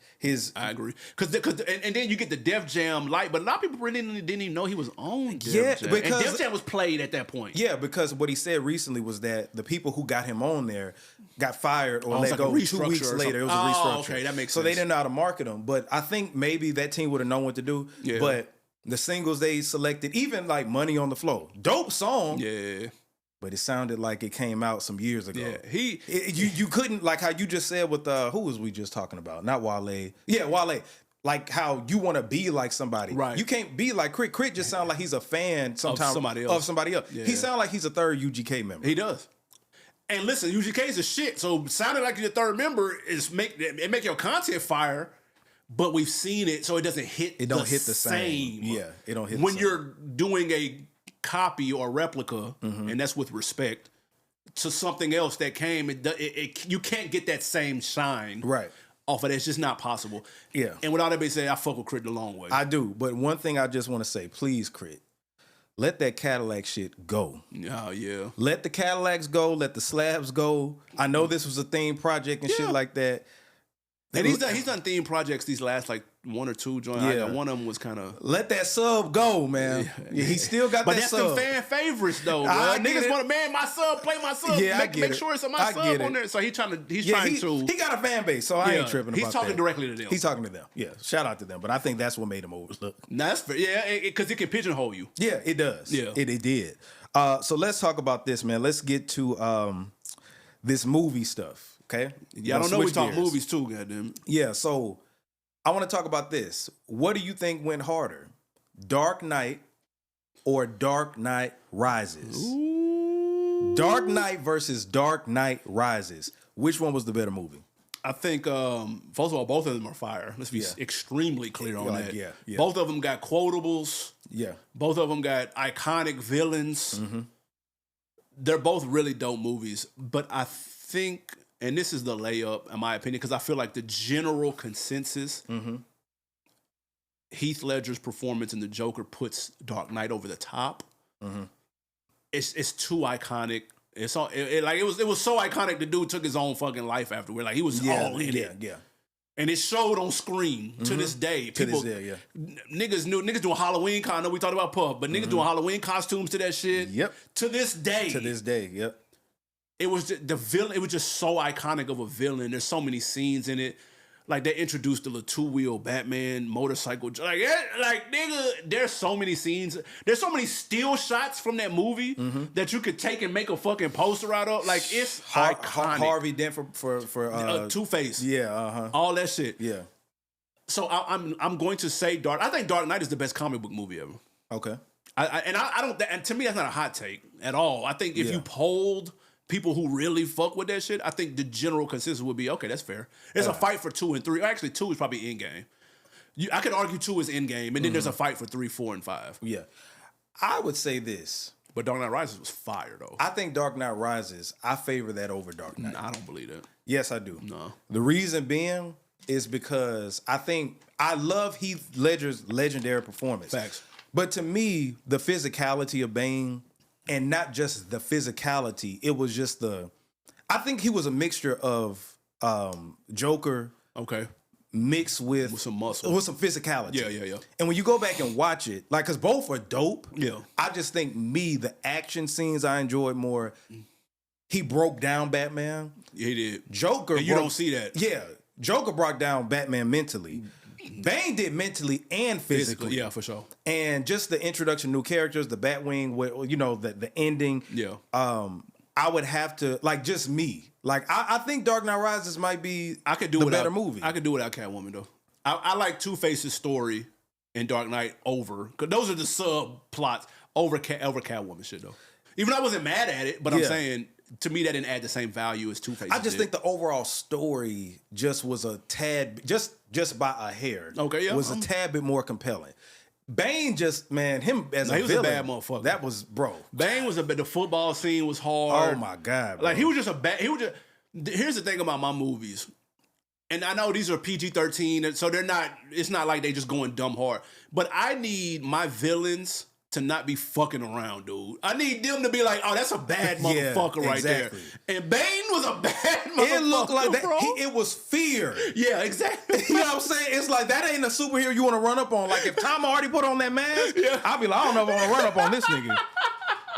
I agree. And then you get the Def Jam light, but a lot of people really didn't even know he was on Def Jam. Because Def Jam was played at that point. Yeah, because what he said recently was that the people who got him on there got fired or let go 2 weeks later. It was a restructure. Okay, that makes sense. So they didn't know how to market him. But I think maybe that team would have known what to do. Yeah. But the singles they selected, even like Money on the Floor, dope song. Yeah. But it sounded like it came out some years ago. Yeah, you couldn't, like how you just said with who was we just talking about? Not Wale. Yeah, Wale. Like how you want to be like somebody. Right. You can't be like Krit. Krit just sounds like he's a fan sometimes of somebody else. Yeah. He sounds like he's a third UGK member. He does. And listen, UGK is a shit. So sounding like you're a third member make your content fire. But we've seen it, so it doesn't hit. It don't hit the same. Yeah, it don't hit. When you're doing a copy or replica, and that's with respect to something else that came, you can't get that same shine off of that. It's just not possible. Yeah. And with all that being said, I fuck with Krit the long way. I do, but one thing I just want to say, please, Krit, let that Cadillac shit go. Oh yeah. Let the Cadillacs go. Let the slabs go. I know this was a theme project and shit like that. And he's done theme projects these last like one or two joints. Yeah. One of them was kind of let that sub go, man. Yeah, he still got but that sub. But that's some fan favorites though. Niggas want to my sub, play my sub. Yeah, make sure it's my sub on there. So he's trying to. He got a fan base, so I ain't tripping about that. He's talking directly to them. He's talking to them. Yeah, shout out to them. But I think that's what made him overlook. Nah, that's fair. Yeah, because it can pigeonhole you. Yeah, it does. Yeah, it did. So let's talk about this, man. Let's get to this movie stuff. Okay. Yeah, I don't know. We talk movies too, goddamn. Yeah. So I want to talk about this. What do you think went harder, Dark Knight or Dark Knight Rises? Ooh. Dark Knight versus Dark Knight Rises. Which one was the better movie? I think, first of all, both of them are fire. Let's be extremely clear on that. Yeah. Both of them got quotables. Yeah. Both of them got iconic villains. Mm-hmm. They're both really dope movies. But I think, and this is the layup, in my opinion, because I feel like the general consensus, Heath Ledger's performance in The Joker puts Dark Knight over the top. Mm-hmm. It's too iconic. It was so iconic. The dude took his own fucking life afterward. Like he was all in it. Yeah. And it showed on screen to this day. People, niggas doing Halloween. I know we talked about Puff, but niggas doing Halloween costumes to that shit. Yep. To this day. Yep. It was just, the villain. It was just so iconic of a villain. There's so many scenes in it. Like they introduced the little two-wheel Batman motorcycle. Like nigga, there's so many scenes. There's so many still shots from that movie that you could take and make a fucking poster out of. Like it's iconic. Harvey Dent for Two-Face. Yeah, all that shit. Yeah. So I'm going to say I think Dark Knight is the best comic book movie ever. Okay. I don't. And to me, that's not a hot take at all. I think if you polled people who really fuck with that shit, I think the general consensus would be, okay, that's fair. There's a fight for 2 and 3. Actually, 2 is probably Endgame. I could argue 2 is Endgame, and then there's a fight for 3, 4, and 5. Yeah. I would say this. But Dark Knight Rises was fire, though. I think Dark Knight Rises, I favor that over Dark Knight. I don't believe that. Yes, I do. No. The reason being is because I love Heath Ledger's legendary performance. Facts. But to me, the physicality of Bane, and not just the physicality, it was just I think he was a mixture of Joker, mixed with some muscle, with some physicality. Yeah. And when you go back and watch it, like, cause both are dope. Yeah. I just think the action scenes I enjoyed more. he broke down Batman. Yeah, he did. Joker, and you don't see that. Yeah, Joker brought down Batman mentally. Bane did mentally and physically. Yeah, for sure. And just the introduction, new characters, the Batwing, you know, the ending. Yeah. I would have to, like, just me. Like, I think Dark Knight Rises might be the better movie. I could do without Catwoman, though. I like Two-Face's story in Dark Knight over, because those are the subplots over Catwoman shit, though. Even though I wasn't mad at it, but I'm saying, to me, that didn't add the same value as Two-Face. I just think the overall story just was a tad, just by a hair. Okay, yeah. Was a tad bit more compelling. Bane just, man, him as a he was villain, a bad motherfucker. That was, bro. Bane was the football scene was hard. Oh my God, bro. Like, he was just a bad, here's the thing about my movies. And I know these are PG-13, so it's not like they just going dumb hard. But I need my villains to not be fucking around, dude. I need them to be like, oh, that's a bad motherfucker right there. And Bane was a bad motherfucker, it looked like that. Bro. It was fear. Yeah, exactly. You know what I'm saying? It's like, that ain't a superhero you want to run up on. Like, if Tom Hardy put on that mask, I'll be like, I don't know if I want to run up on this nigga.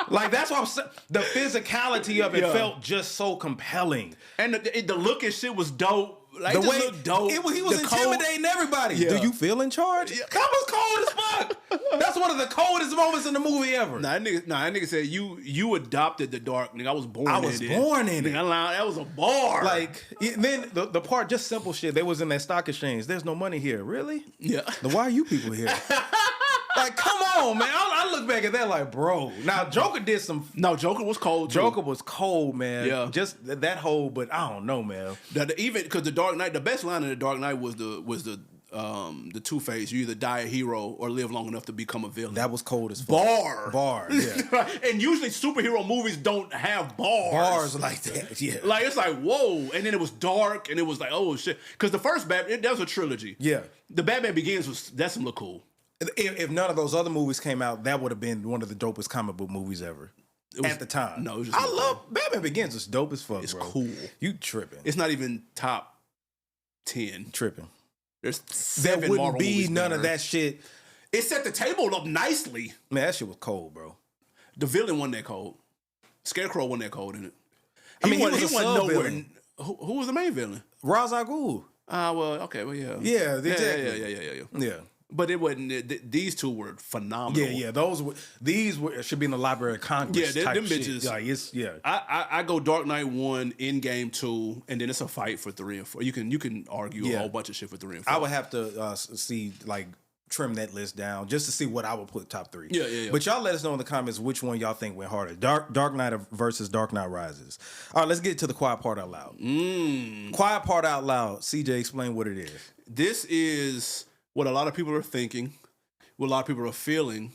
Like, that's what I'm saying. The physicality of it felt just so compelling. And the look and shit was dope. Like, the it way looked dope. He was intimidating everybody. Yeah. Do you feel in charge? Yeah. That was cold as fuck. That's one of the coldest moments in the movie ever. That nigga said you adopted the dark. Nigga, I was born in it. Nigga, that was a bar. Like, then the part, just simple shit. They was in that stock exchange. There's no money here. Really? Yeah. Then why are you people here? Like, come on, man. I look back at that like, bro. Now, Joker did some... No, Joker was cold, too. Joker was cold, man. Yeah. Just that whole, but I don't know, man. Even, because the Dark Knight, the best line in the Dark Knight was the Two-Face. You either die a hero or live long enough to become a villain. That was cold as fuck. Bar, yeah. And usually superhero movies don't have bars. Bars like that, yeah. Like, it's like, whoa. And then it was dark, and it was like, oh, shit. Because the first Batman, that was a trilogy. Yeah. The Batman Begins that's look cool. If none of those other movies came out, that would have been one of the dopest comic book movies ever. At the time. No, it was just I love Batman Begins. It's dope as fuck, it's bro. Cool. You tripping. It's not even top 10. Tripping. There's there wouldn't Marvel be none of that shit. It set the table up nicely. Man, that shit was cold, bro. The villain wasn't that cold. Scarecrow wasn't that cold in it. He was a sub-villain. Who was the main villain? Ra's al Ghul. Well, okay, well, yeah. Yeah, exactly. Yeah. But it wasn't. These two were phenomenal. Yeah. These should be in the Library of Congress. Yeah, them shit. bitches. I go Dark Knight 1, Endgame 2, and then it's a fight for 3 and 4. You can argue a whole bunch of shit for 3 and 4. I would have to see, like, trim that list down just to see what I would put top 3. Yeah. But y'all let us know in the comments which one y'all think went harder. Dark Knight versus Dark Knight Rises. All right, let's get to the quiet part out loud. Quiet part out loud. CJ, explain what it is. This is what a lot of people are thinking, what a lot of people are feeling,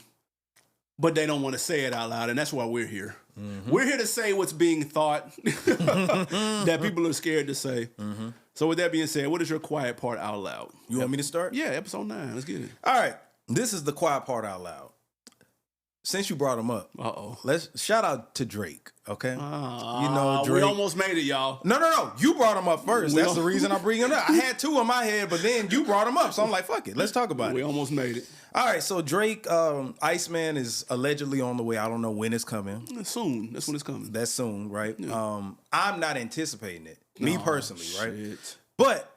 but they don't want to say it out loud, and that's why we're here. Mm-hmm. We're here to say what's being thought that people are scared to say. Mm-hmm. So with that being said, what is your quiet part out loud? You want me to start? Yeah, episode 9. Let's get it. All right. This is the quiet part out loud. Since you brought him up, let's shout out to Drake, okay? Drake. We almost made it, y'all. No. You brought him up first. That's the reason I'm bringing him up. I had 2 in my head, but then you brought him up, so I'm like, fuck it. Let's talk about it. We almost made it. All right, so Drake, Iceman is allegedly on the way. I don't know when it's coming. Soon. That's when it's coming. That's soon, right? Yeah. I'm not anticipating it, me personally, right? Shit. But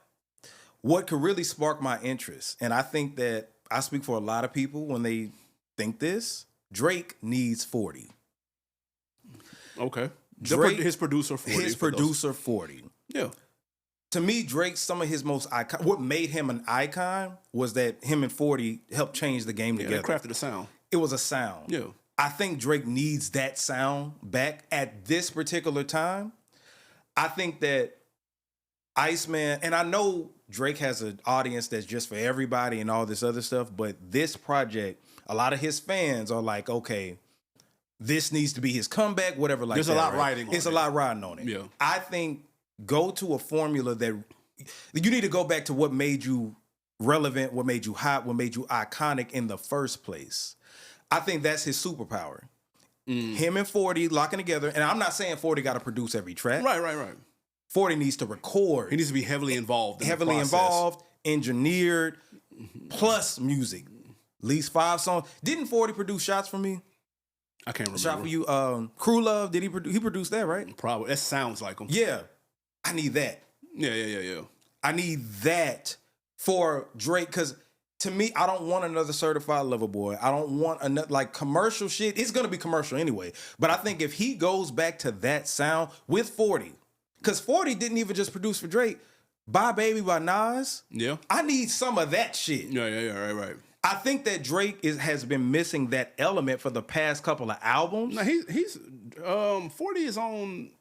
what could really spark my interest, and I think that I speak for a lot of people when they think this, Drake needs 40. Okay. Drake, his producer 40. His producer 40. Yeah. To me, Drake, some of his most icon, what made him an icon was that him and 40 helped change the game together. They crafted a sound. It was a sound. Yeah. I think Drake needs that sound back at this particular time. I think that Iceman, and I know Drake has an audience that's just for everybody and all this other stuff, but this project, a lot of his fans are like, okay, this needs to be his comeback, whatever. Like there's a lot riding on it. It's a lot riding on it. Yeah. I think go to a formula that you need to go back to what made you relevant, what made you hot, what made you iconic in the first place. I think that's his superpower. Him and 40 locking together, and I'm not saying 40 got to produce every track. Right. 40 needs to record. He needs to be heavily involved. Engineered, plus music. At least 5 songs. Didn't 40 produce Shots for Me? I can't remember. Shot for You. Crew Love. Did he produced that, right? Probably. That sounds like him. Yeah. I need that. Yeah. I need that for Drake, because to me, I don't want another Certified Lover Boy. I don't want another like commercial shit. It's gonna be commercial anyway. But I think if he goes back to that sound with 40, because 40 didn't even just produce for Drake. Bye Baby by Nas. Yeah. I need some of that shit. Yeah. Right. I think that Drake has been missing that element for the past couple of albums. No, he's 40 is on.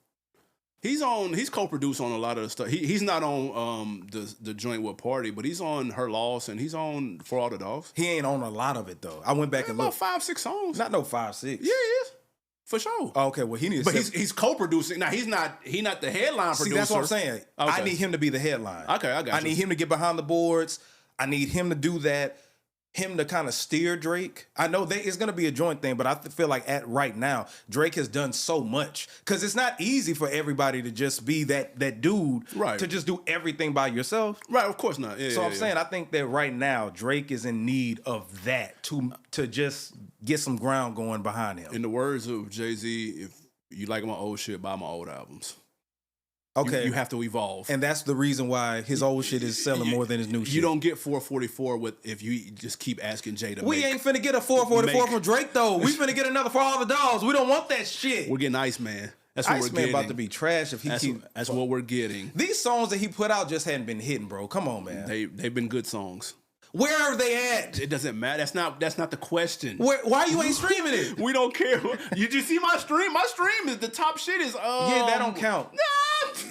He's co-produced on a lot of the stuff. He's not on the joint with Party, but he's on Her Loss and he's on For All the Dogs. He ain't on a lot of it though. I went back and about looked. 5-6 songs. Not no 5-6. Yeah, he is. For sure. Okay, well he needs. But he's co-producing. Now he's not the headline producer. See, that's what I'm saying. Okay. I need him to be the headline. Okay, I got you. I need him to get behind the boards. I need him to do that. Him to kind of steer Drake. I know it's going to be a joint thing, but I feel like right now, Drake has done so much. Because it's not easy for everybody to just be that dude, right, to just do everything by yourself. Right, of course not. So I'm saying, I think that right now, Drake is in need of that to just get some ground going behind him. In the words of Jay-Z, if you like my old shit, buy my old albums. Okay. You have to evolve. And that's the reason why his old shit is selling more than his new shit. You don't get 444 if you just keep asking Jay to We ain't finna get a 444 from Drake, though. We finna get another For All the Dogs. We don't want that shit. We're getting Iceman. That's what we're Iceman getting. About to be trash if he That's what we're getting. These songs that he put out just hadn't been hitting, bro. Come on, man. They've been good songs. Where are they at? It doesn't matter. That's not the question. Why you ain't streaming it? We don't care. You just see my stream. My stream is the top shit is yeah, that don't count.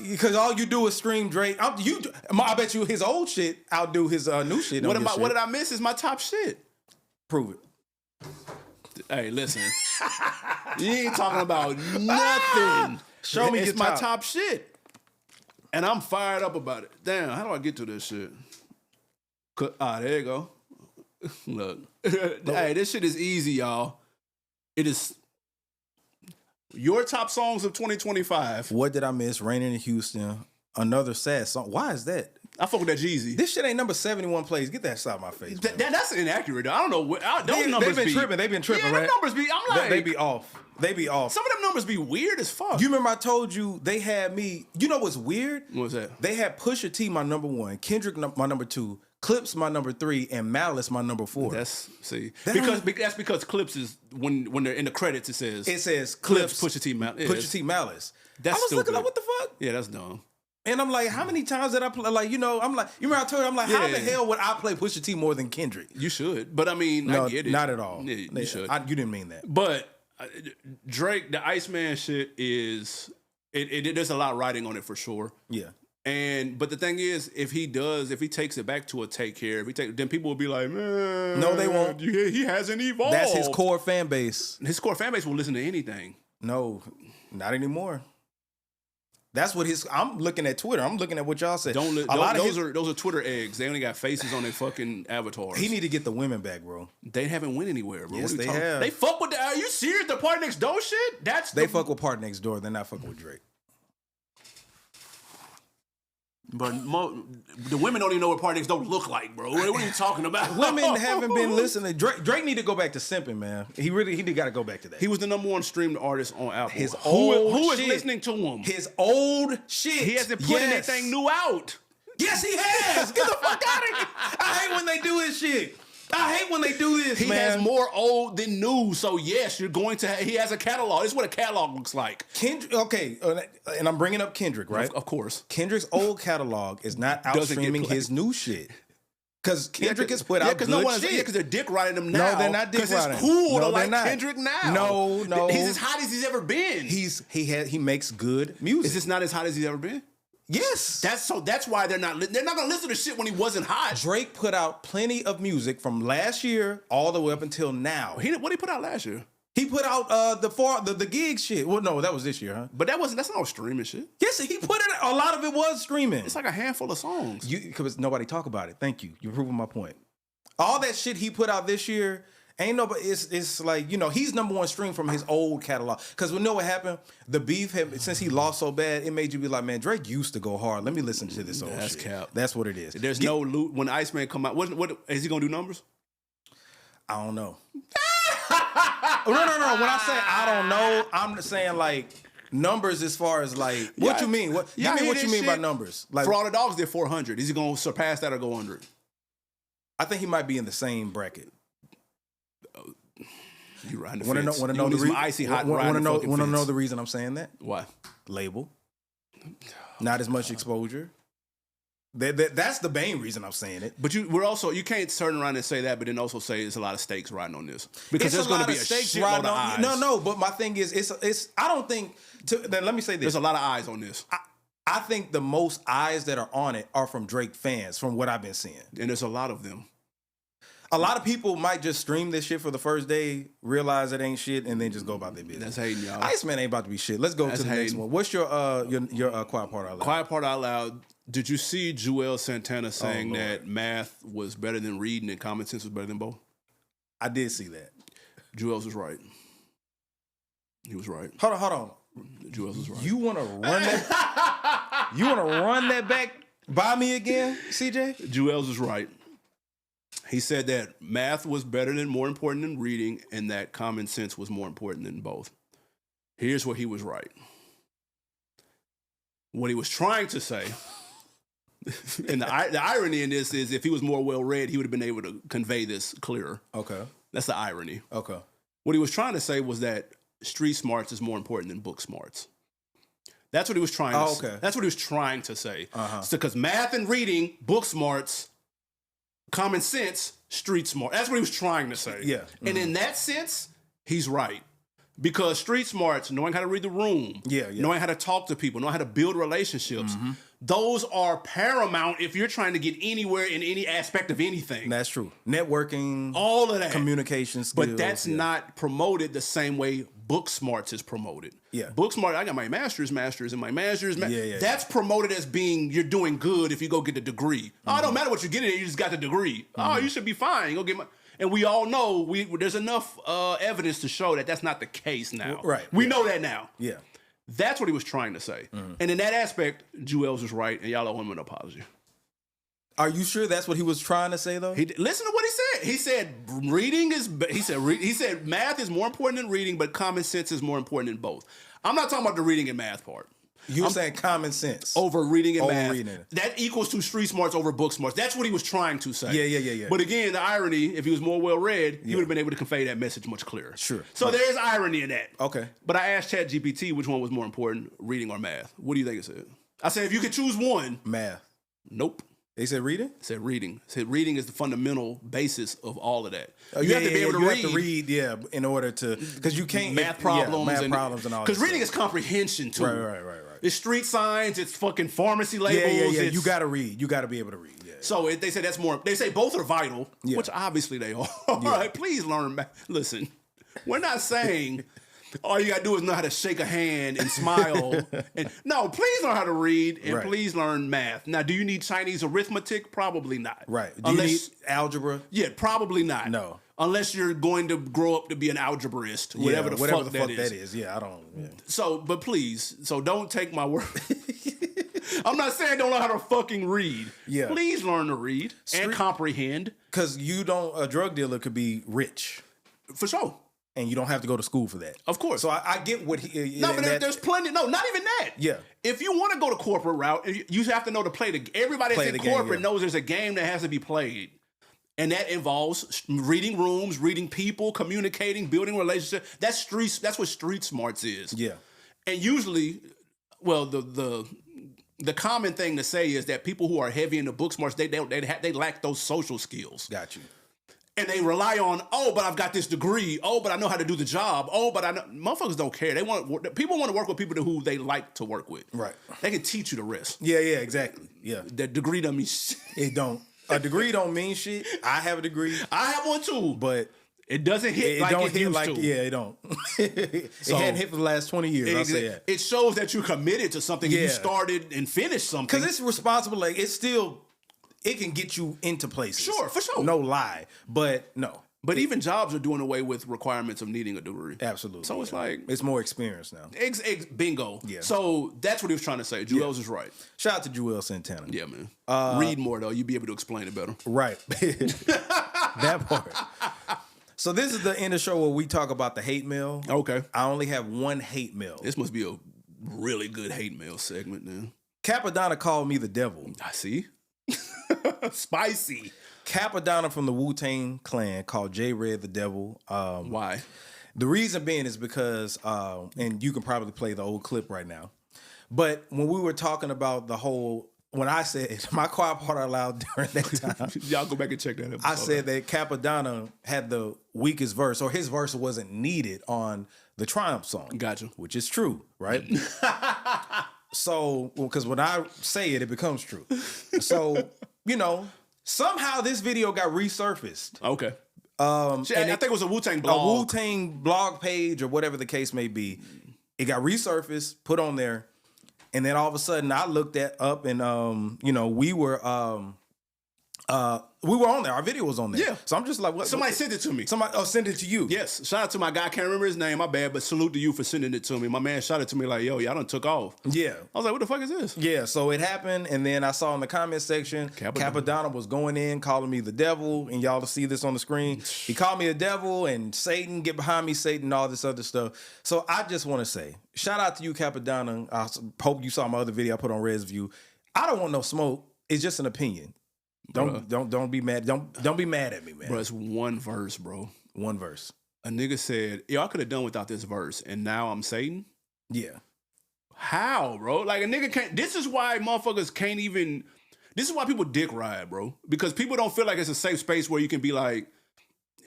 Because all you do is stream Drake. I bet you his old shit outdo his new shit. What did I miss? Is my top shit. Prove it. Hey, listen. You ain't talking about nothing. Show me it's my top shit, and I'm fired up about it. Damn, how do I get to this shit? There you go. Look, hey, this shit is easy, y'all. It is your top songs of 2025. What did I miss? Raining in Houston. Another sad song. Why is that? I fuck with that Jeezy. This shit ain't number 71 plays. Get that out of my face. That's inaccurate. I don't know what those numbers They've been tripping, yeah, right? Numbers be. I'm like they be off. They be off. Some of them numbers be weird as fuck. You remember I told you they had me. You know what's weird? What's that? They had Pusha T my number 1, Kendrick my number 2, Clips my number 3, and Malice my number 4. That's because Clips is when they're in the credits it says Clips Pusha T Malice. Pusha T Malice. That's I was stupid. looking like, what the fuck? Yeah, that's dumb. And I'm like, how many times did I play? Like, I'm like, you remember I told you, I'm like, how the hell would I play Pusha T more than Kendrick? You should, but I mean, no, I get it. Not at all. Yeah, you should. You didn't mean that. But Drake, the Iceman shit is there's a lot riding on it for sure. Yeah. But the thing is, if he takes it back to a Take Care, then people will be like, man, no, they won't. He hasn't evolved. That's his core fan base. His core fan base will listen to anything. No, not anymore. That's what I'm looking at Twitter. I'm looking at what y'all said. Those are Twitter eggs. They only got faces on their fucking avatars. He need to get the women back, bro. They haven't went anywhere, bro. Yes, they have. They fuck with Are you serious? The Party Next Door shit? They fuck with Party Next Door. They're not fucking with Drake. But the women don't even know what Party Next Door look like, bro. What are you talking about? Women haven't been listening. Drake need to go back to simping, man. He got to go back to that. He was the number 1 streamed artist on Apple. His old who shit. is listening to him? His old shit. He hasn't put anything new out. Yes, he has. Get the fuck out of here. I hate when they do this shit. I hate when they do this, He has more old than new, so yes, you're going to. He has a catalog. This is what a catalog looks like. Kendrick, okay, and I'm bringing up Kendrick, right? Of course. Kendrick's old catalog is not outstreaming his new shit. Because Kendrick has put out good shit. Yeah, because they're dick riding him now. No, they're not dick riding. Because it's cool to like Kendrick now. No. He's as hot as he's ever been. He makes good music. Is this not as hot as he's ever been? Yes. That's why they're not going to listen to shit when he wasn't hot. Drake put out plenty of music from last year all the way up until now. What did he put out last year? He put out the gig shit. Well, no, that was this year, huh? But that's not streaming shit. Yes, he put it. A lot of it was streaming. It's like a handful of songs. Because nobody talk about it. Thank you. You're proving my point. All that shit he put out this year ain't nobody. It's like he's number 1 stream from his old catalog. Because we know what happened. The beef since he lost so bad, it made you be like, man, Drake used to go hard. Let me listen to this old shit. That's cap. That's what it is. There's no loot when Iceman come out. What is he gonna do numbers? I don't know. No. When I say I don't know, I'm just saying like numbers as far as like what you mean. What give me what you mean by numbers? Like For All the Dogs did 400. Is he gonna surpass that or go under it? I think he might be in the same bracket. You riding the Want fence. to know the reason? Icy hot. Want to know the reason I'm saying that? Why? Label. Not as much exposure. That's the main reason I'm saying it. But you can't turn around and say that, but then also say there's a lot of stakes riding on this because there's going to be a shitload of eyes. No. But my thing is, it's. I don't think. Then let me say this. There's a lot of eyes on this, I think the most eyes that are on it are from Drake fans, from what I've been seeing. and there's a lot of them. A lot of people might just stream this shit for the first day, realize it ain't shit, and then just go about their business. That's hating, y'all. Iceman ain't about to be shit. Let's go to the next one. What's your quiet part out loud? Quiet part out loud. Did you see Joel Santana saying that math was better than reading and common sense was better than both? I did see that. Joel's was right. He was right. Hold on. Joel's was right. You want to run that? You want to run that back by me again, CJ? Joel's was right. He said that math was more important than reading, and that common sense was more important than both. Here's where he was right. What he was trying to say, and the irony in this is if he was more well-read, he would have been able to convey this clearer. Okay. That's the irony. Okay. What he was trying to say was that street smarts is more important than book smarts. That's what he was trying to say. That's what he was trying to say. So, because math and reading, book smarts, common sense, street smart. That's what he was trying to say. Yeah. And in that sense, he's right. Because street smarts, knowing how to read the room, knowing how to talk to people, knowing how to build relationships, those are paramount if you're trying to get anywhere in any aspect of anything. That's true. Networking, all of that. Communication skills. But that's not promoted the same way book smarts is promoted. Yeah. Book smart, I got my master's and my master's. Yeah. That's promoted as being you're doing good if you go get the degree. Oh, it don't matter what you get in, you just got the degree. Oh, you should be fine. Go get my... And we all know there's enough evidence to show that that's not the case now. Right. We know that now. Yeah. That's what he was trying to say. And in that aspect, Joel's was right, and y'all owe him an apology. Are you sure that's what he was trying to say, though? Listen to what he said. He said reading is. He said math is more important than reading, but common sense is more important than both. I'm not talking about the reading and math part. You're saying common sense over reading and over math. Reading. That equals to street smarts over book smarts. That's what he was trying to say. Yeah. But again, the irony, if he was more well-read, he would have been able to convey that message much clearer. Sure. So there's irony in that. Okay. But I asked ChatGPT which one was more important, reading or math. What do you think it said? I said, if you could choose one. Math. Nope. They said reading? It said reading. It said reading is the fundamental basis of all of that. You have to be able to read. You have to read, in order to... Because you can't... Math problems and all that. Because reading is comprehension, too. Right. It's street signs. It's fucking pharmacy labels. Yeah. You got to read. You got to be able to read. Yeah. So they say that's more... They say both are vital, which obviously they are. All right, please learn math. Listen, we're not saying... all you gotta do is know how to shake a hand and smile. No, please learn how to read and please learn math. Now, do you need Chinese arithmetic? Probably not. Right. Do you need algebra? Yeah, probably not. No. Unless you're going to grow up to be an algebraist, whatever the fuck that is. Yeah, I don't. Yeah. So, but please, don't take my word. I'm not saying don't know how to fucking read. Yeah. Please learn to read and comprehend. Because a drug dealer could be rich. For sure. And you don't have to go to school for that. Of course. So I get what he... No, but there's plenty... No, not even that. Yeah. If you want to go the corporate route, you have to know to play the... Everybody that's in corporate knows there's a game that has to be played. And that involves reading rooms, reading people, communicating, building relationships. That's what street smarts is. Yeah. And usually, well, the common thing to say is that people who are heavy in the book smarts, they lack those social skills. Got you. And they rely on, but I've got this degree. But I know how to do the job. But I know motherfuckers don't care. People want to work with people who they like to work with. Right. They can teach you the rest. Yeah, exactly. Yeah. That degree don't mean shit. It don't. A degree don't mean shit. I have a degree. I have one too. But it doesn't hit like it used to. Yeah, it don't. It hadn't hit for the last 20 years, I'll say that. It shows that you're committed to something. Yeah. You started and finished something. Because it's responsible. Like, it's still... It can get you into places. Sure, for sure. No lie. But no. But even jobs are doing away with requirements of needing a degree. Absolutely. So it's like... It's more experience now. Bingo. Yeah. So that's what he was trying to say. Joel's is right. Shout out to Joel Santana. Yeah, man. Read more, though. You'll be able to explain it better. Right. That part. So this is the end of the show where we talk about the hate mail. Okay. I only have one hate mail. This must be a really good hate mail segment now. Capadonna called me the devil. I see. Spicy. Capadonna from the Wu-Tang Clan called J Red the devil. Why? The reason being is because, and you can probably play the old clip right now, but when we were talking about the whole, when I said my quiet part out loud during that time, Y'all go back and check that out. I said that Capadonna had the weakest verse, or his verse wasn't needed on the Triumph song. Gotcha. Which is true, right? So, because when I say it, it becomes true. So, somehow this video got resurfaced. Okay. And I think it was a Wu-Tang a blog. Wu-Tang blog page or whatever the case may be. It got resurfaced, put on there, and then all of a sudden I looked up and we were on there. Our video was on there. Yeah. So I'm just like, what? Somebody sent it to me. Somebody send it to you. Yes. Shout out to my guy. I can't remember his name. My bad. But salute to you for sending it to me. My man shot it to me like, yo, y'all done took off. Yeah. I was like, what the fuck is this? Yeah, so it happened, and then I saw in the comment section, Capadonna was going in, calling me the devil, and y'all to see this on the screen. He called me the devil, and Satan, get behind me, Satan, all this other stuff. So I just want to say, shout out to you, Capadonna. I hope you saw my other video I put on Red's View. I don't want no smoke. It's just an opinion. Don't be mad. Don't be mad at me, man. Bro, it's one verse, bro. One verse. A nigga said, yo, I could have done without this verse, and now I'm Satan? Yeah. How, bro? Like, a nigga can't... This is why motherfuckers can't even... This is why people dick ride, bro. Because people don't feel like it's a safe space where you can be like,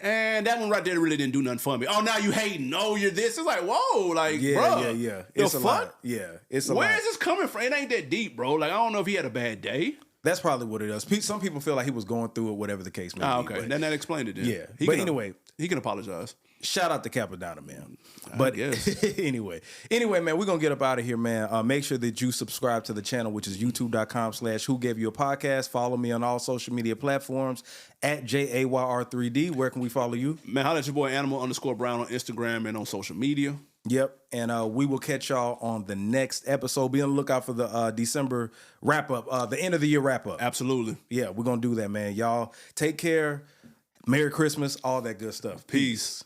and that one right there really didn't do nothing for me. Oh, now you hating. Oh, you're this. It's like, whoa, like, bro. Yeah. It's a lot. Yeah, it's a lot. Where is this coming from? It ain't that deep, bro. Like, I don't know if he had a bad day. That's probably what it is. Some people feel like he was going through it, whatever the case may be. Okay. Then that explained it then. Yeah. Anyway. He can apologize. Shout out to Capadonna, man. But yes. anyway, man, we're going to get up out of here, man. Make sure that you subscribe to the channel, which is youtube.com/whogaveyouapodcast. Follow me on all social media platforms at JAYR3D. Where can we follow you? Man, holla at your boy Animal_Brown on Instagram and on social media. Yep. And we will catch y'all on the next episode. Be on the lookout for the December wrap-up, the end of the year wrap-up. Absolutely. Yeah, we're going to do that, man. Y'all take care. Merry Christmas, all that good stuff. Peace.